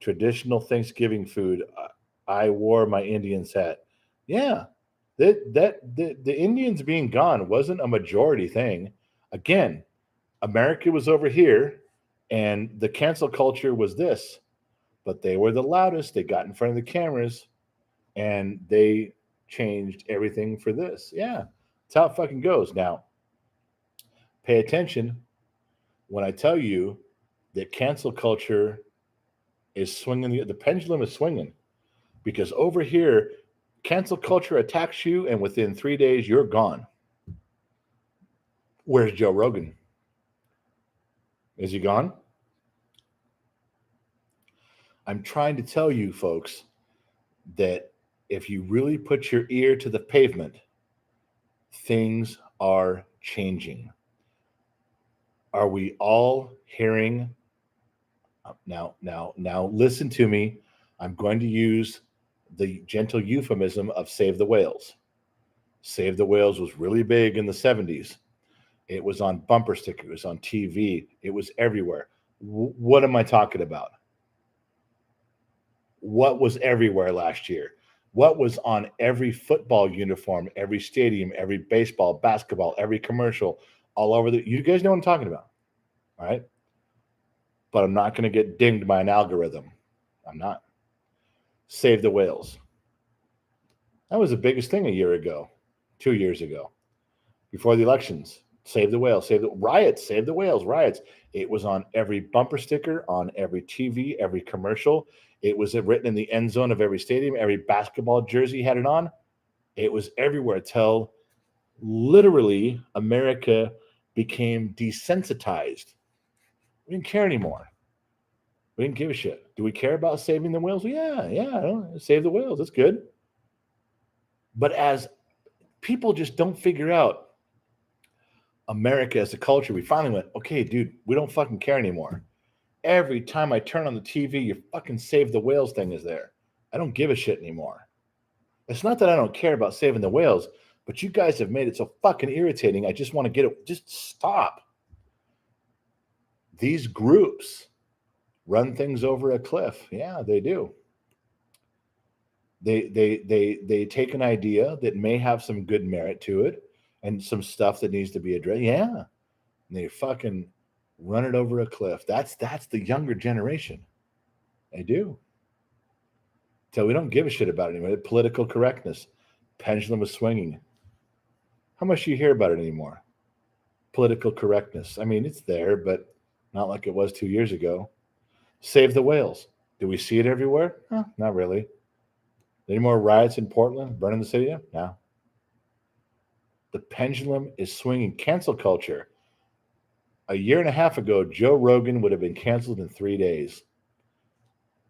traditional Thanksgiving food. I wore my Indian's hat. Yeah, the Indians being gone wasn't a majority thing. Again, America was over here, and the cancel culture was this. But they were the loudest. They got in front of the cameras, and they changed everything for this. Yeah, that's how it fucking goes. Now, pay attention when I tell you that cancel culture is swinging. The pendulum is swinging because over here, cancel culture attacks you, and within 3 days, you're gone. Where's Joe Rogan? Is he gone? I'm trying to tell you, folks, that if you really put your ear to the pavement, things are changing. Are we all hearing? Now, listen to me. I'm going to use the gentle euphemism of Save the Whales. Save the Whales was really big in the 70s. It was on bumper stickers, it was on TV, it was everywhere. What am I talking about? What was everywhere last year? What was on every football uniform, every stadium, every baseball, basketball, every commercial, all over the. You guys know what I'm talking about, all right? But I'm not going to get dinged by an algorithm. I'm not. Save the Whales. That was the biggest thing a year ago, 2 years ago, before the elections. Save the whales, save the riots, save the whales, riots. It was on every bumper sticker, on every TV, every commercial. It was written in the end zone of every stadium. Every basketball jersey had it on. It was everywhere till literally America became desensitized. We didn't care anymore. We didn't give a shit. Do we care about saving the whales? Yeah, save the whales. That's good. But as people just don't figure out America as a culture, we finally went, okay, dude, we don't fucking care anymore. Every time I turn on the TV, your fucking Save the Whales thing is there. I don't give a shit anymore. It's not that I don't care about saving the whales, but you guys have made it so fucking irritating. I just want to get it. Just stop. These groups run things over a cliff. Yeah, they do. They take an idea that may have some good merit to it and some stuff that needs to be addressed. Yeah. And they fucking run it over a cliff. That's the younger generation. They do. So we don't give a shit about it anymore. Political correctness. Pendulum is swinging. How much do you hear about it anymore? Political correctness. I mean, it's there, but not like it was 2 years ago. Save the whales. Do we see it everywhere? Not really. Any more riots in Portland, burning the city down? No. The pendulum is swinging. Cancel culture. A year and a half ago, Joe Rogan would have been canceled in 3 days.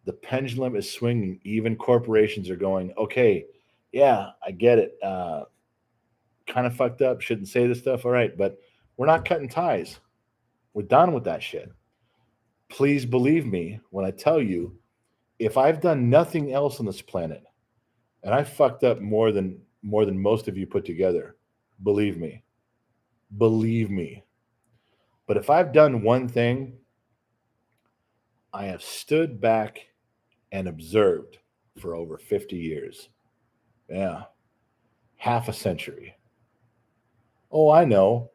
The pendulum is swinging. Even corporations are going, okay, yeah, I get it. Kind of fucked up. Shouldn't say this stuff. All right, but we're not cutting ties. We're done with that shit. Please believe me when I tell you, if I've done nothing else on this planet, and I fucked up more than most of you put together, believe me. But if I've done one thing, I have stood back and observed for over 50 years. Yeah. Half a century. Oh, I know.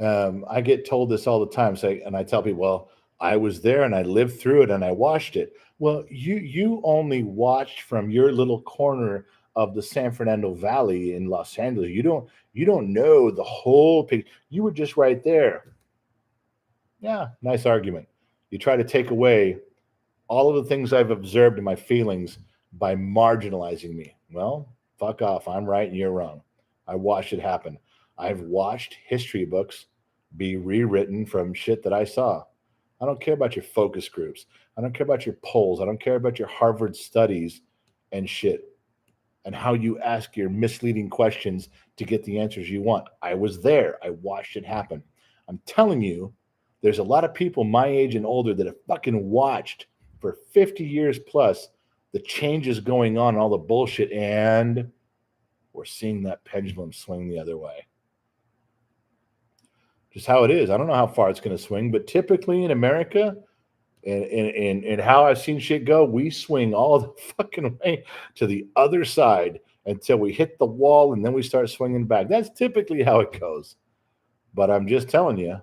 I get told this all the time. And I tell people, well, I was there and I lived through it and I watched it. Well, you only watched from your little corner of the San Fernando Valley in Los Angeles. You don't know the whole picture. You were just right there. Yeah, nice argument. You try to take away all of the things I've observed in my feelings by marginalizing me. Well, fuck off. I'm right and you're wrong. I watched it happen. I've watched history books be rewritten from shit that I saw. I don't care about your focus groups. I don't care about your polls. I don't care about your Harvard studies and shit and how you ask your misleading questions to get the answers you want. I was there. I watched it happen. I'm telling you, there's a lot of people my age and older that have fucking watched for 50 years plus the changes going on and all the bullshit, and we're seeing that pendulum swing the other way. Just how it is. I don't know how far it's going to swing, but typically in America, And how I've seen shit go, we swing all the fucking way to the other side until we hit the wall, and then we start swinging back. That's typically how it goes. But I'm just telling you,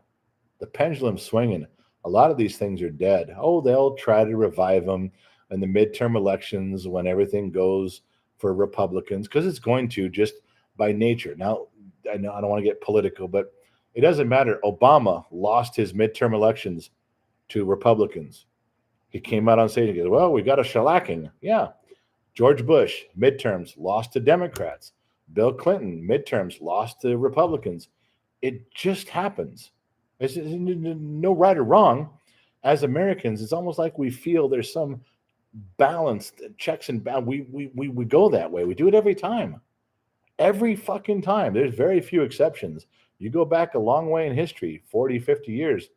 the pendulum's swinging. A lot of these things are dead. Oh, they'll try to revive them in the midterm elections when everything goes for Republicans, because it's going to, just by nature. Now, I know I don't want to get political, but it doesn't matter. Obama lost his midterm elections to Republicans. He came out on stage and goes, well, we got a shellacking. Yeah. George Bush, midterms, lost to Democrats. Bill Clinton, midterms, lost to Republicans. It just happens. It's no right or wrong. As Americans, it's almost like we feel there's some balance, checks and balance. We go that way. We do it every time. Every fucking time. There's very few exceptions. You go back a long way in history, 40, 50 years.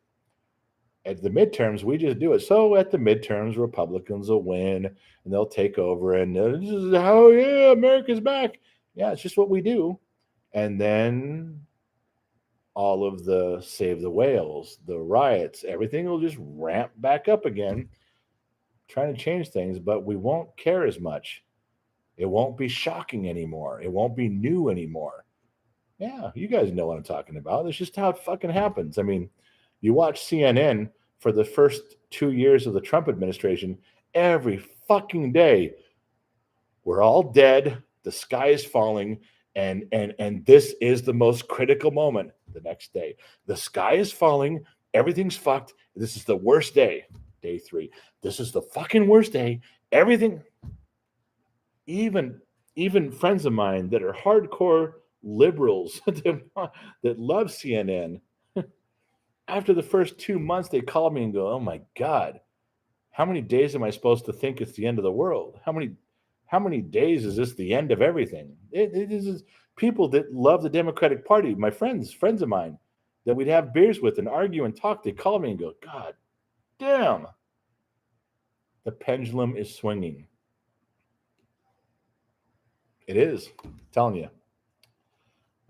At the midterms, we just do it. So at the midterms, Republicans will win and they'll take over. And this is how, yeah, America's back. Yeah, it's just what we do. And then all of the save the whales, the riots, everything will just ramp back up again, trying to change things, but we won't care as much. It won't be shocking anymore. It won't be new anymore. Yeah, you guys know what I'm talking about. It's just how it fucking happens. I mean, you watch CNN for the first 2 years of the Trump administration, every fucking day, we're all dead, the sky is falling, and this is the most critical moment. The next day, the sky is falling, everything's fucked. This is the worst day. Day 3. This is the fucking worst day. Everything, even friends of mine that are hardcore liberals that love CNN, after the first 2 months, they call me and go, "Oh my God, how many days am I supposed to think it's the end of the world? How many days is this the end of everything?" It is people that love the Democratic Party, my friends of mine, that we'd have beers with and argue and talk. They call me and go, "God damn, the pendulum is swinging." It is. I'm telling you.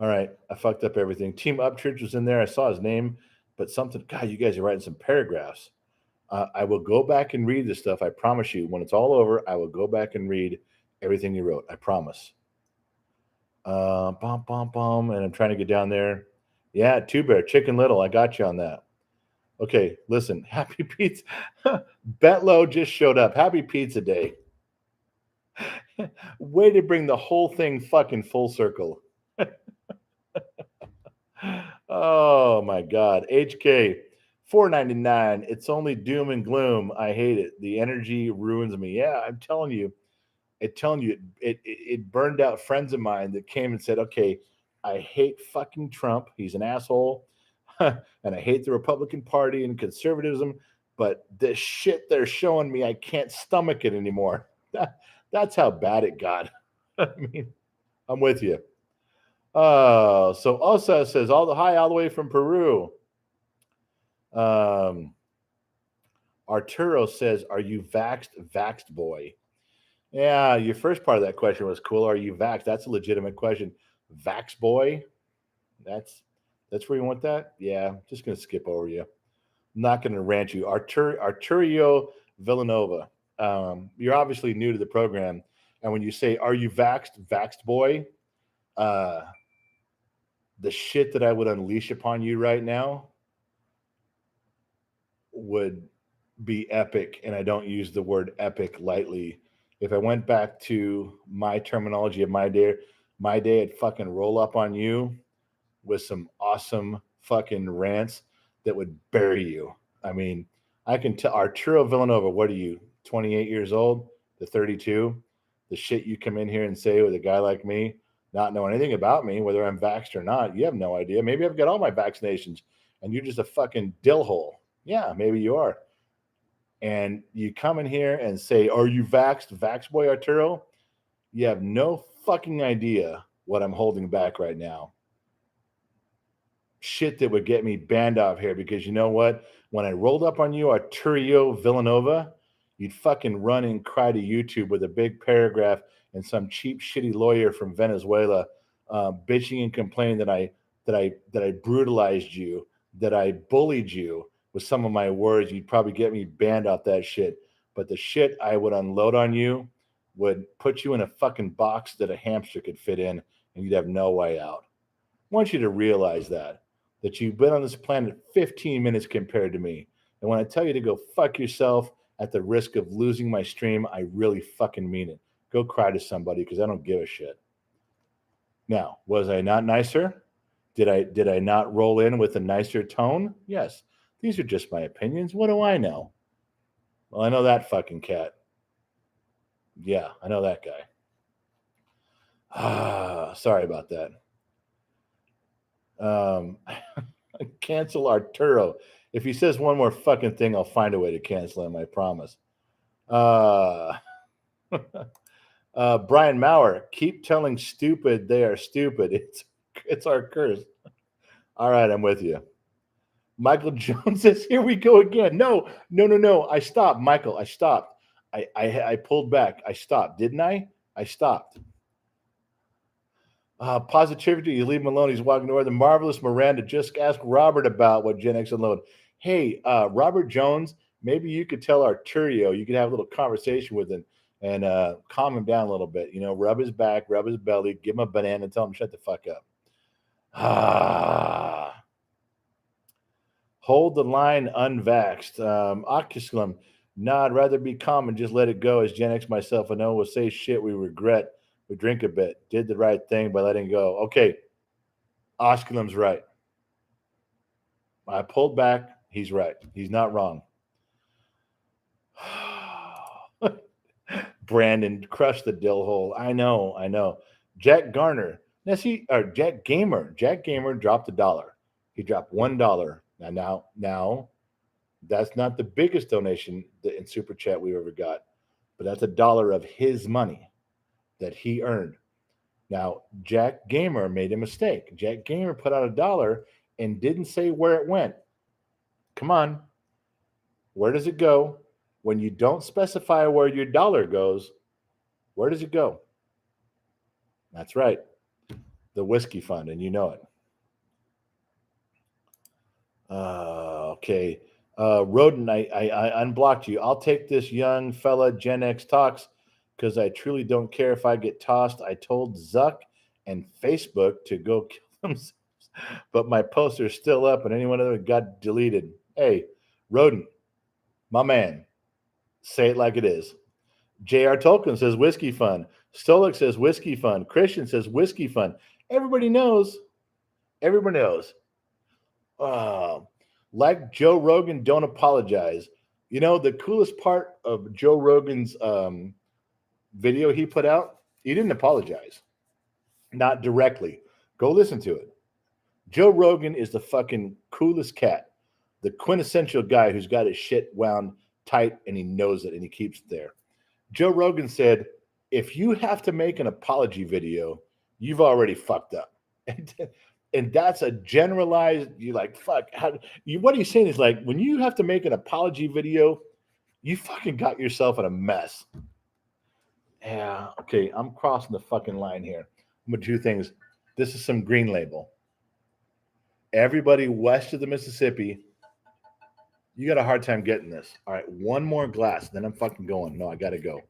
All right, I fucked up everything. Team Upchurch was in there. I saw his name, but something. God, you guys are writing some paragraphs. I will go back and read this stuff. I promise you. When it's all over, I will go back and read everything you wrote. I promise. And I'm trying to get down there. Yeah, Two Bear, Chicken Little. I got you on that. Okay, listen. Happy Pizza. Betlow just showed up. Happy Pizza Day. Way to bring the whole thing fucking full circle. Oh my God. HK. $4.99. It's only doom and gloom. I hate it. The energy ruins me. Yeah, I'm telling you. It burned out friends of mine that came and said, "Okay, I hate fucking Trump. He's an asshole, and I hate the Republican Party and conservatism. But this shit they're showing me, I can't stomach it anymore." That's how bad it got. I mean, I'm with you. So Osa says all the way from Peru. Arturo says, "Are you vaxxed? Vaxxed boy." Yeah, your first part of that question was cool. Are you vaxxed? That's a legitimate question. Vax boy? That's where you want that? Yeah, I'm just gonna skip over you. I'm not gonna rant you. Arturio Villanova. You're obviously new to the program. And when you say, "Are you vaxxed? Vaxxed boy?" The shit that I would unleash upon you right now would be epic, and I don't use the word epic lightly. If I went back to my terminology of my day, I'd fucking roll up on you with some awesome fucking rants that would bury you. I mean, I can tell Arturo Villanova, what are you, 28 years old to 32? The shit you come in here and say with a guy like me, not know anything about me, whether I'm vaxxed or not, you have no idea. Maybe I've got all my vaccinations and you're just a fucking dill hole. Yeah, maybe you are. And you come in here and say, "Are you vaxxed, vax boy Arturo?" You have no fucking idea what I'm holding back right now. Shit that would get me banned off here, because you know what? When I rolled up on you, Arturo Villanova, you'd fucking run and cry to YouTube with a big paragraph and some cheap, shitty lawyer from Venezuela bitching and complaining that I brutalized you, that I bullied you with some of my words, you'd probably get me banned off that shit. But the shit I would unload on you would put you in a fucking box that a hamster could fit in, and you'd have no way out. I want you to realize that you've been on this planet 15 minutes compared to me. And when I tell you to go fuck yourself at the risk of losing my stream, I really fucking mean it. Go cry to somebody because I don't give a shit. Now, was I not nicer? Did I not roll in with a nicer tone? Yes. These are just my opinions. What do I know? Well, I know that fucking cat. Yeah, I know that guy. Sorry about that. Cancel Arturo. If he says one more fucking thing, I'll find a way to cancel him, I promise. Brian Maurer, keep telling stupid they are stupid. It's our curse. All right, I'm with you. Michael Jones says, here we go again. No. I stopped, Michael. I stopped. I pulled back. I stopped, didn't I? I stopped. Positivity, you leave him alone. He's walking over. The marvelous Miranda, just ask Robert about what Gen X Unload. Hey, Robert Jones, maybe you could tell Arturo, you could have a little conversation with him and calm him down a little bit. You know, rub his back, rub his belly, give him a banana and tell him shut the fuck up. Hold the line unvaxxed. Ocusculum, nah, I'd rather be calm and just let it go. As Gen X myself, I know we'll say shit we regret. We drink a bit. Did the right thing by letting go. Okay. Osculum's right. I pulled back. He's right. He's not wrong. Brandon, crush the dill hole. I know. Jack Garner. Jack Gamer. Jack Gamer dropped $1. He dropped $1. Now, that's not the biggest donation in Super Chat we've ever got, but that's $1 of his money that he earned. Now, Jack Gamer made a mistake. Jack Gamer put out $1 and didn't say where it went. Come on. Where does it go? When you don't specify where your dollar goes, where does it go? That's right. The whiskey fund, and you know it. Okay. Roden, I unblocked you. I'll take this young fella Gen X talks because I truly don't care if I get tossed. I told Zuck and Facebook to go kill themselves, but my posts are still up and anyone that got deleted. Hey, Roden, my man, say it like it is. J.R. Tolkien says whiskey fun. Stolik says whiskey fun. Christian says whiskey fun. Everybody knows. Everybody knows. Like Joe Rogan, don't apologize. You know, the coolest part of Joe Rogan's video he put out, he didn't apologize. Not directly. Go listen to it. Joe Rogan is the fucking coolest cat. The quintessential guy who's got his shit wound tight and he knows it and he keeps it there. Joe Rogan said, if you have to make an apology video, you've already fucked up. And that's a generalized, you're like, fuck. What he's saying is like, when you have to make an apology video, you fucking got yourself in a mess. Yeah, okay, I'm crossing the fucking line here. I'm going to do things. This is some green label. Everybody west of the Mississippi, you got a hard time getting this. All right, one more glass, then I'm fucking going. No, I got to go.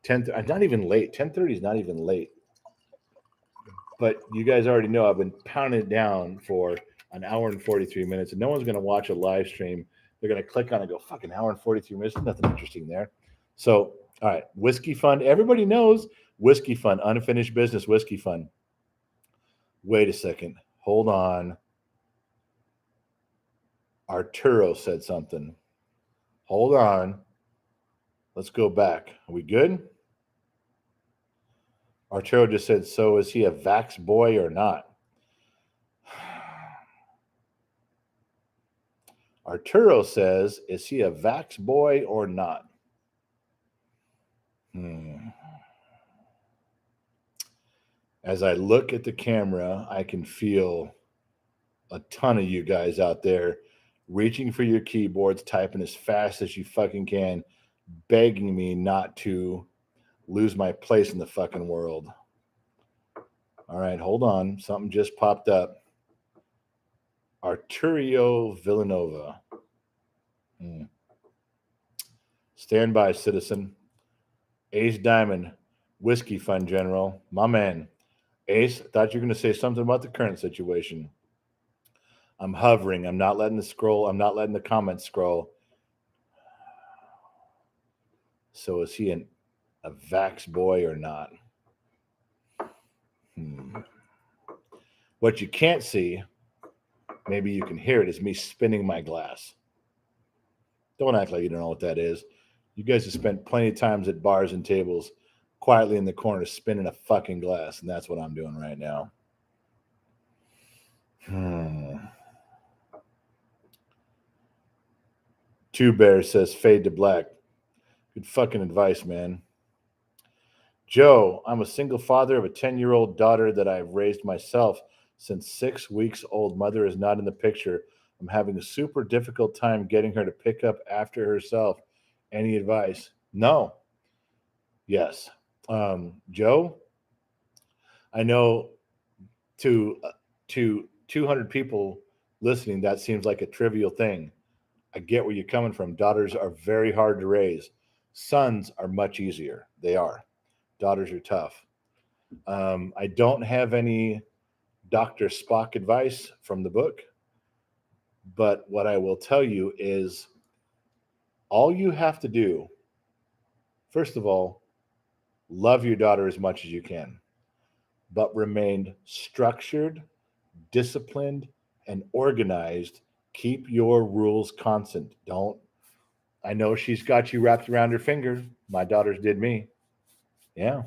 I'm not even late. 10:30 is not even late. But you guys already know I've been pounding it down for an hour and 43 minutes, and no one's going to watch a live stream. They're going to click on it and go, fucking hour and 43 minutes. There's nothing interesting there. So, all right, Whiskey Fund. Everybody knows Whiskey Fund, unfinished business Whiskey Fund. Wait a second. Hold on. Arturo said something. Hold on. Let's go back. Are we good? Arturo just said, so is he a vax boy or not? Arturo says, is he a vax boy or not? As I look at the camera, I can feel a ton of you guys out there reaching for your keyboards, typing as fast as you fucking can, begging me not to lose my place in the fucking world. All right, hold on. Something just popped up. Arturo Villanova. Stand by, citizen. Ace Diamond, Whiskey Fund General, my man. Ace, I thought you were going to say something about the current situation. I'm hovering. I'm not letting the comments scroll. So is he a Vax boy or not? What you can't see, maybe you can hear it, is me spinning my glass. Don't act like you don't know what that is. You guys have spent plenty of times at bars and tables quietly in the corner spinning a fucking glass, and that's what I'm doing right now. Two Bears says fade to black. Good fucking advice, man. Joe, I'm a single father of a 10-year-old daughter that I've raised myself since 6 weeks old. Mother is not in the picture. I'm having a super difficult time getting her to pick up after herself. Any advice? No. Yes. Joe, I know to 200 people listening, that seems like a trivial thing. I get where you're coming from. Daughters are very hard to raise. Sons are much easier. They are. Daughters are tough. I don't have any Dr. Spock advice from the book, but what I will tell you is all you have to do, first of all, love your daughter as much as you can, but remain structured, disciplined, and organized. Keep your rules constant. I know she's got you wrapped around her finger. My daughters did me. Yeah.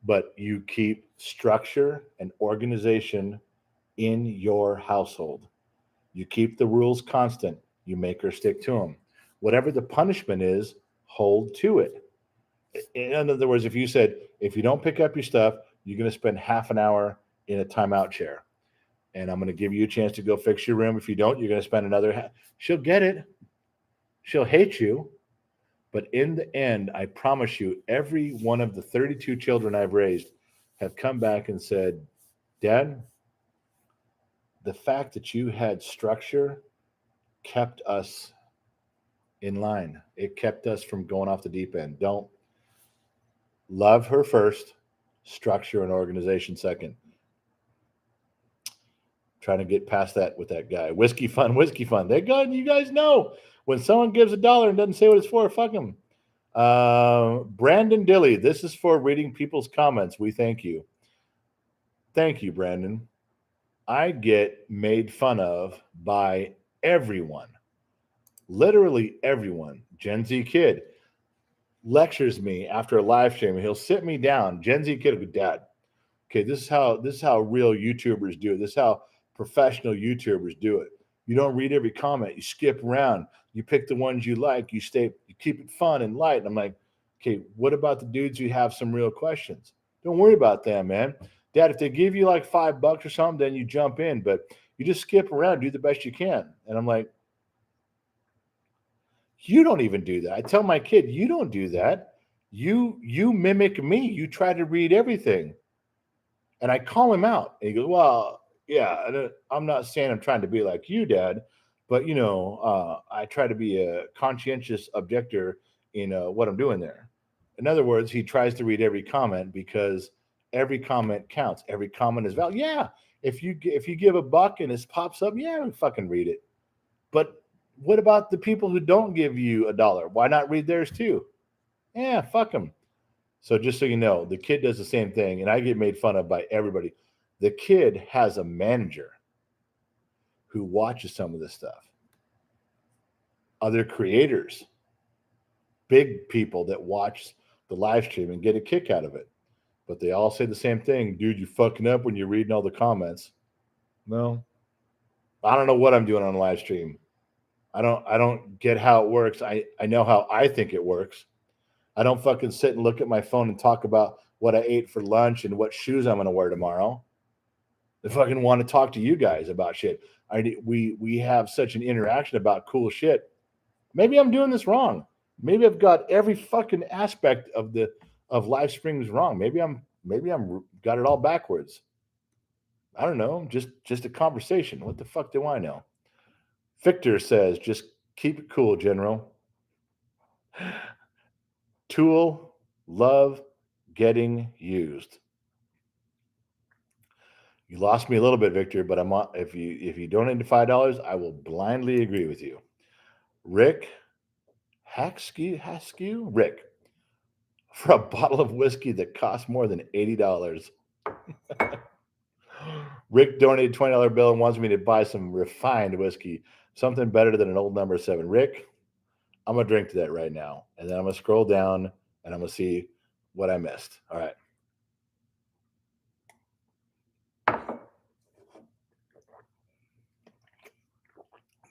But you keep structure and organization in your household. You keep the rules constant. You make her stick to them. Whatever the punishment is, hold to it. In other words, if you said, if you don't pick up your stuff, you're going to spend half an hour in a timeout chair. And I'm going to give you a chance to go fix your room. If you don't, you're going to spend another She'll get it. She'll hate you. But in the end, I promise you, every one of the 32 children I've raised have come back and said, Dad, the fact that you had structure kept us in line. It kept us from going off the deep end. Don't love her first, structure and organization second. Trying to get past that with that guy. Whiskey fun. You guys know when someone gives $1 and doesn't say what it's for, fuck them. Brandon Dilly, this is for reading people's comments. We thank you. Thank you, Brandon. I get made fun of by everyone. Literally everyone. Gen Z kid lectures me after a live stream. He'll sit me down. Gen Z kid will go, Dad, okay, this is how real YouTubers do it. This is how professional YouTubers do it. You don't read every comment. You skip around. You pick the ones you like. You keep it fun and light. And I'm like, okay, what about the dudes who have some real questions? Don't worry about them, man. Dad, if they give you like $5 or something, then you jump in. But you just skip around, do the best you can. And I'm like, you don't even do that. I tell my kid, you don't do that. You mimic me. You try to read everything. And I call him out. And he goes, well, yeah, I'm not saying I'm trying to be like you, Dad, but, I try to be a conscientious objector in what I'm doing there. In other words, he tries to read every comment because every comment counts. Every comment is valid. Yeah, if you give $1 and it pops up, yeah, fucking read it. But what about the people who don't give you $1? Why not read theirs too? Yeah, fuck them. So just so you know, the kid does the same thing, and I get made fun of by everybody. The kid has a manager who watches some of this stuff. Other creators, big people that watch the live stream and get a kick out of it. But they all say the same thing. Dude, you fucking up when you're reading all the comments. No. I don't know what I'm doing on the live stream. I don't get how it works. I know how I think it works. I don't fucking sit and look at my phone and talk about what I ate for lunch and what shoes I'm going to wear tomorrow. I fucking want to talk to you guys about shit. We have such an interaction about cool shit. Maybe I'm doing this wrong. Maybe I've got every fucking aspect of live streams wrong. Maybe I'm got it all backwards. I don't know. Just a conversation. What the fuck do I know? Victor says, just Keep it cool, General. Tool, love, getting used. You lost me a little bit, Victor, but I'm on, if you donate to $5, I will blindly agree with you. Rick Haskew, Rick, for a bottle of whiskey that costs more than $80. Rick donated $20 bill and wants me to buy some refined whiskey, something better than an old number 7. Rick, I'm gonna drink to that right now, and then I'm gonna scroll down and I'm gonna see what I missed. All right.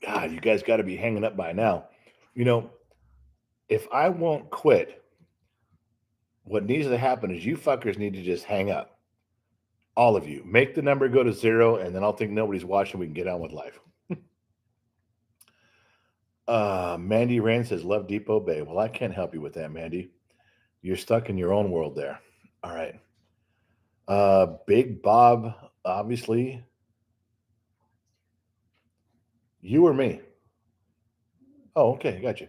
God, you guys got to be hanging up by now. You know, if I won't quit, what needs to happen is you fuckers need to just hang up. All of you. Make the number go to 0, and then I'll think nobody's watching. We can get on with life. Mandy Rand says, love Depot Bay. Well, I can't help you with that, Mandy. You're stuck in your own world there. All right. Big Bob, obviously. You or me? Oh, okay. Got you.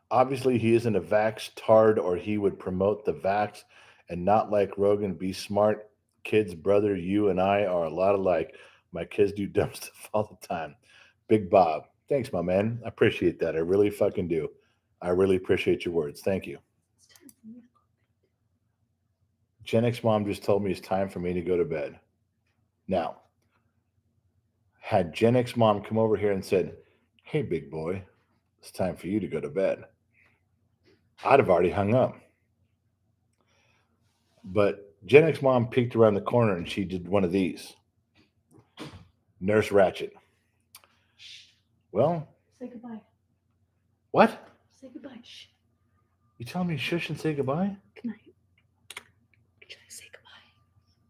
Obviously, he isn't a vax tard, or he would promote the vax and not like Rogan. Be smart. Kids, brother, you and I are a lot alike. My kids do dumb stuff all the time. Big Bob. Thanks, my man. I appreciate that. I really fucking do. I really appreciate your words. Thank you. Gen X mom just told me it's time for me to go to bed. Now, had Gen X mom come over here and said, hey, big boy, it's time for you to go to bed, I'd have already hung up. But Gen X mom peeked around the corner and she did one of these. Nurse Ratchet. Well, say goodbye. What? Say goodbye. Shh. You telling me shush and say goodbye? Good night. Should I say goodbye?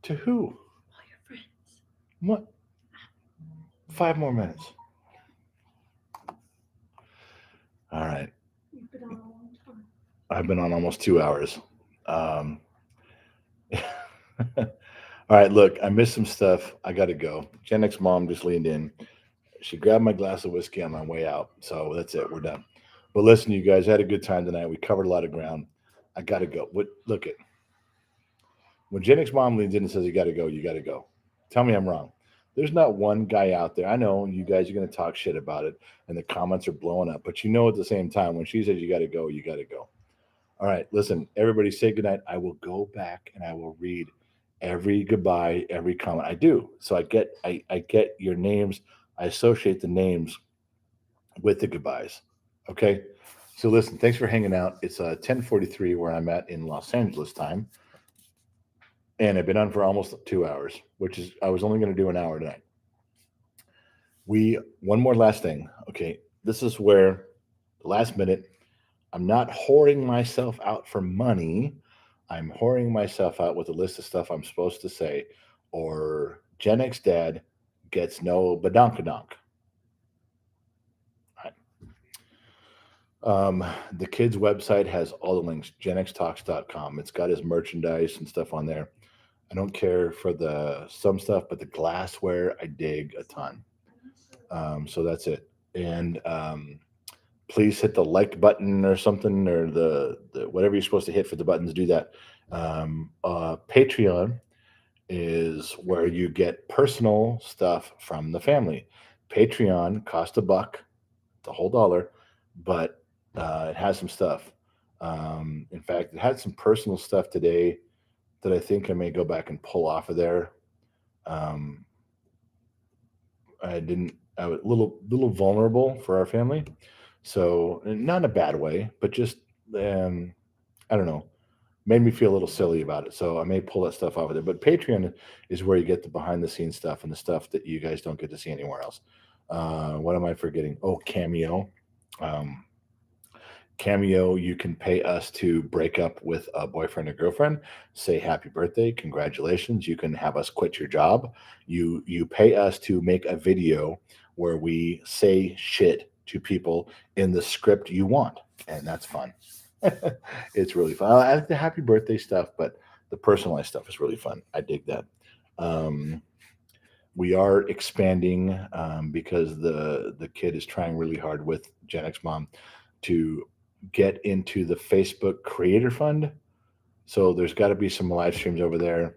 To who? All your friends. What? 5 more minutes. All right. You've been on a long time. I've been on almost 2 hours. All right, look, I missed some stuff. I got to go. Gen X mom just leaned in. She grabbed my glass of whiskey on my way out. So that's it. We're done. But listen, you guys, I had a good time tonight. We covered a lot of ground. I got to go. Look it. When Gen X mom leans in and says, you got to go, you got to go. Tell me I'm wrong. There's not one guy out there. I know you guys are going to talk shit about it and the comments are blowing up. But you know at the same time, when she says you got to go, you got to go. All right, listen, everybody say goodnight. I will go back and I will read every goodbye, every comment. I do. So I get your names. I associate the names with the goodbyes. Okay. So listen, thanks for hanging out. It's 10:43 where I'm at in Los Angeles time. And I've been on for almost 2 hours, which is, I was only going to do an hour tonight. One more last thing. Okay. This is where the last minute, I'm not whoring myself out for money. I'm whoring myself out with a list of stuff I'm supposed to say, or Gen X dad gets no badonkadonk. The kid's website has all the links, genxtalks.com. It's got his merchandise and stuff on there. I don't care for some stuff, but the glassware I dig a ton. So that's it. And please hit the like button or something, or the whatever you're supposed to hit for the buttons. Do that. Patreon is where you get personal stuff from the family. Patreon costs $1, the whole dollar, but it has some stuff. In fact, it had some personal stuff today that I think I may go back and pull off of there. I was a little vulnerable for our family. So not in a bad way, but just, I don't know, made me feel a little silly about it. So I may pull that stuff off of there. But Patreon is where you get the behind the scenes stuff and the stuff that you guys don't get to see anywhere else. What am I forgetting? Oh, Cameo. Cameo, you can pay us to break up with a boyfriend or girlfriend, say happy birthday, congratulations. You can have us quit your job. You pay us to make a video where we say shit to people in the script you want, and that's fun. It's really fun. I like the happy birthday stuff, but the personalized stuff is really fun. I dig that. we are expanding because the kid is trying really hard with Gen X Mom to get into the Facebook Creator Fund. So there's got to be some live streams over there.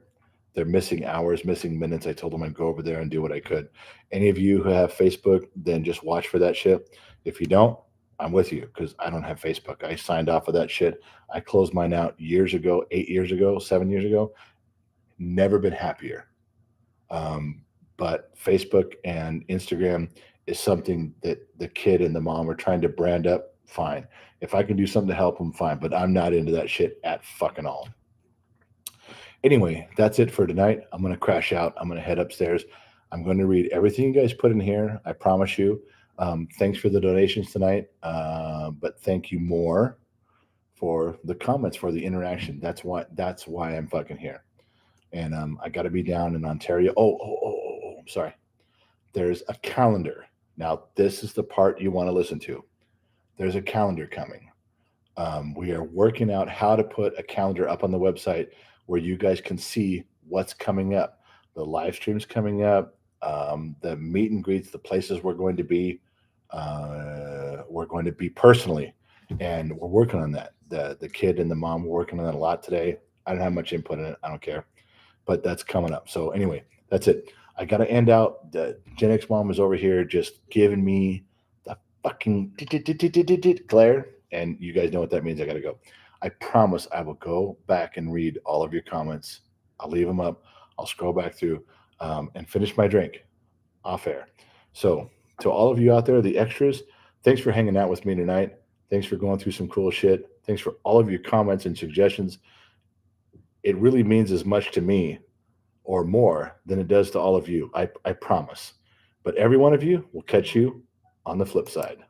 They're missing hours, missing minutes. I told them I'd go over there and do what I could. Any of you who have Facebook, then just watch for that shit. If you don't, I'm with you because I don't have Facebook. I signed off of that shit. I closed mine out years ago, 8 years ago, 7 years ago. Never been happier. But Facebook and Instagram is something that the kid and the mom are trying to brand up. Fine. If I can do something to help them, fine. But I'm not into that shit at fucking all. Anyway, that's it for tonight. I'm going to crash out. I'm going to head upstairs. I'm going to read everything you guys put in here. I promise you. Thanks for the donations tonight. But thank you more for the comments, for the interaction. That's why I'm fucking here. And I got to be down in Ontario. Oh, I'm sorry. There's a calendar. Now, this is the part you want to listen to. There's a calendar coming. We are working out how to put a calendar up on the website where you guys can see what's coming up. The live streams coming up, the meet and greets, the places we're going to be. We're going to be personally. And we're working on that. The kid and the mom were working on that a lot today. I don't have much input in it. I don't care. But that's coming up. So anyway, that's it. I got to end out. The Gen X Mom is over here just giving me the fucking glare. And you guys know what that means. I got to go. I promise I will go back and read all of your comments. I'll leave them up. I'll scroll back through and finish my drink off air. So to all of you out there, the extras, thanks for hanging out with me tonight. Thanks for going through some cool shit. Thanks for all of your comments and suggestions. It really means as much to me or more than it does to all of you. I promise. But every one of you will catch you on the flip side.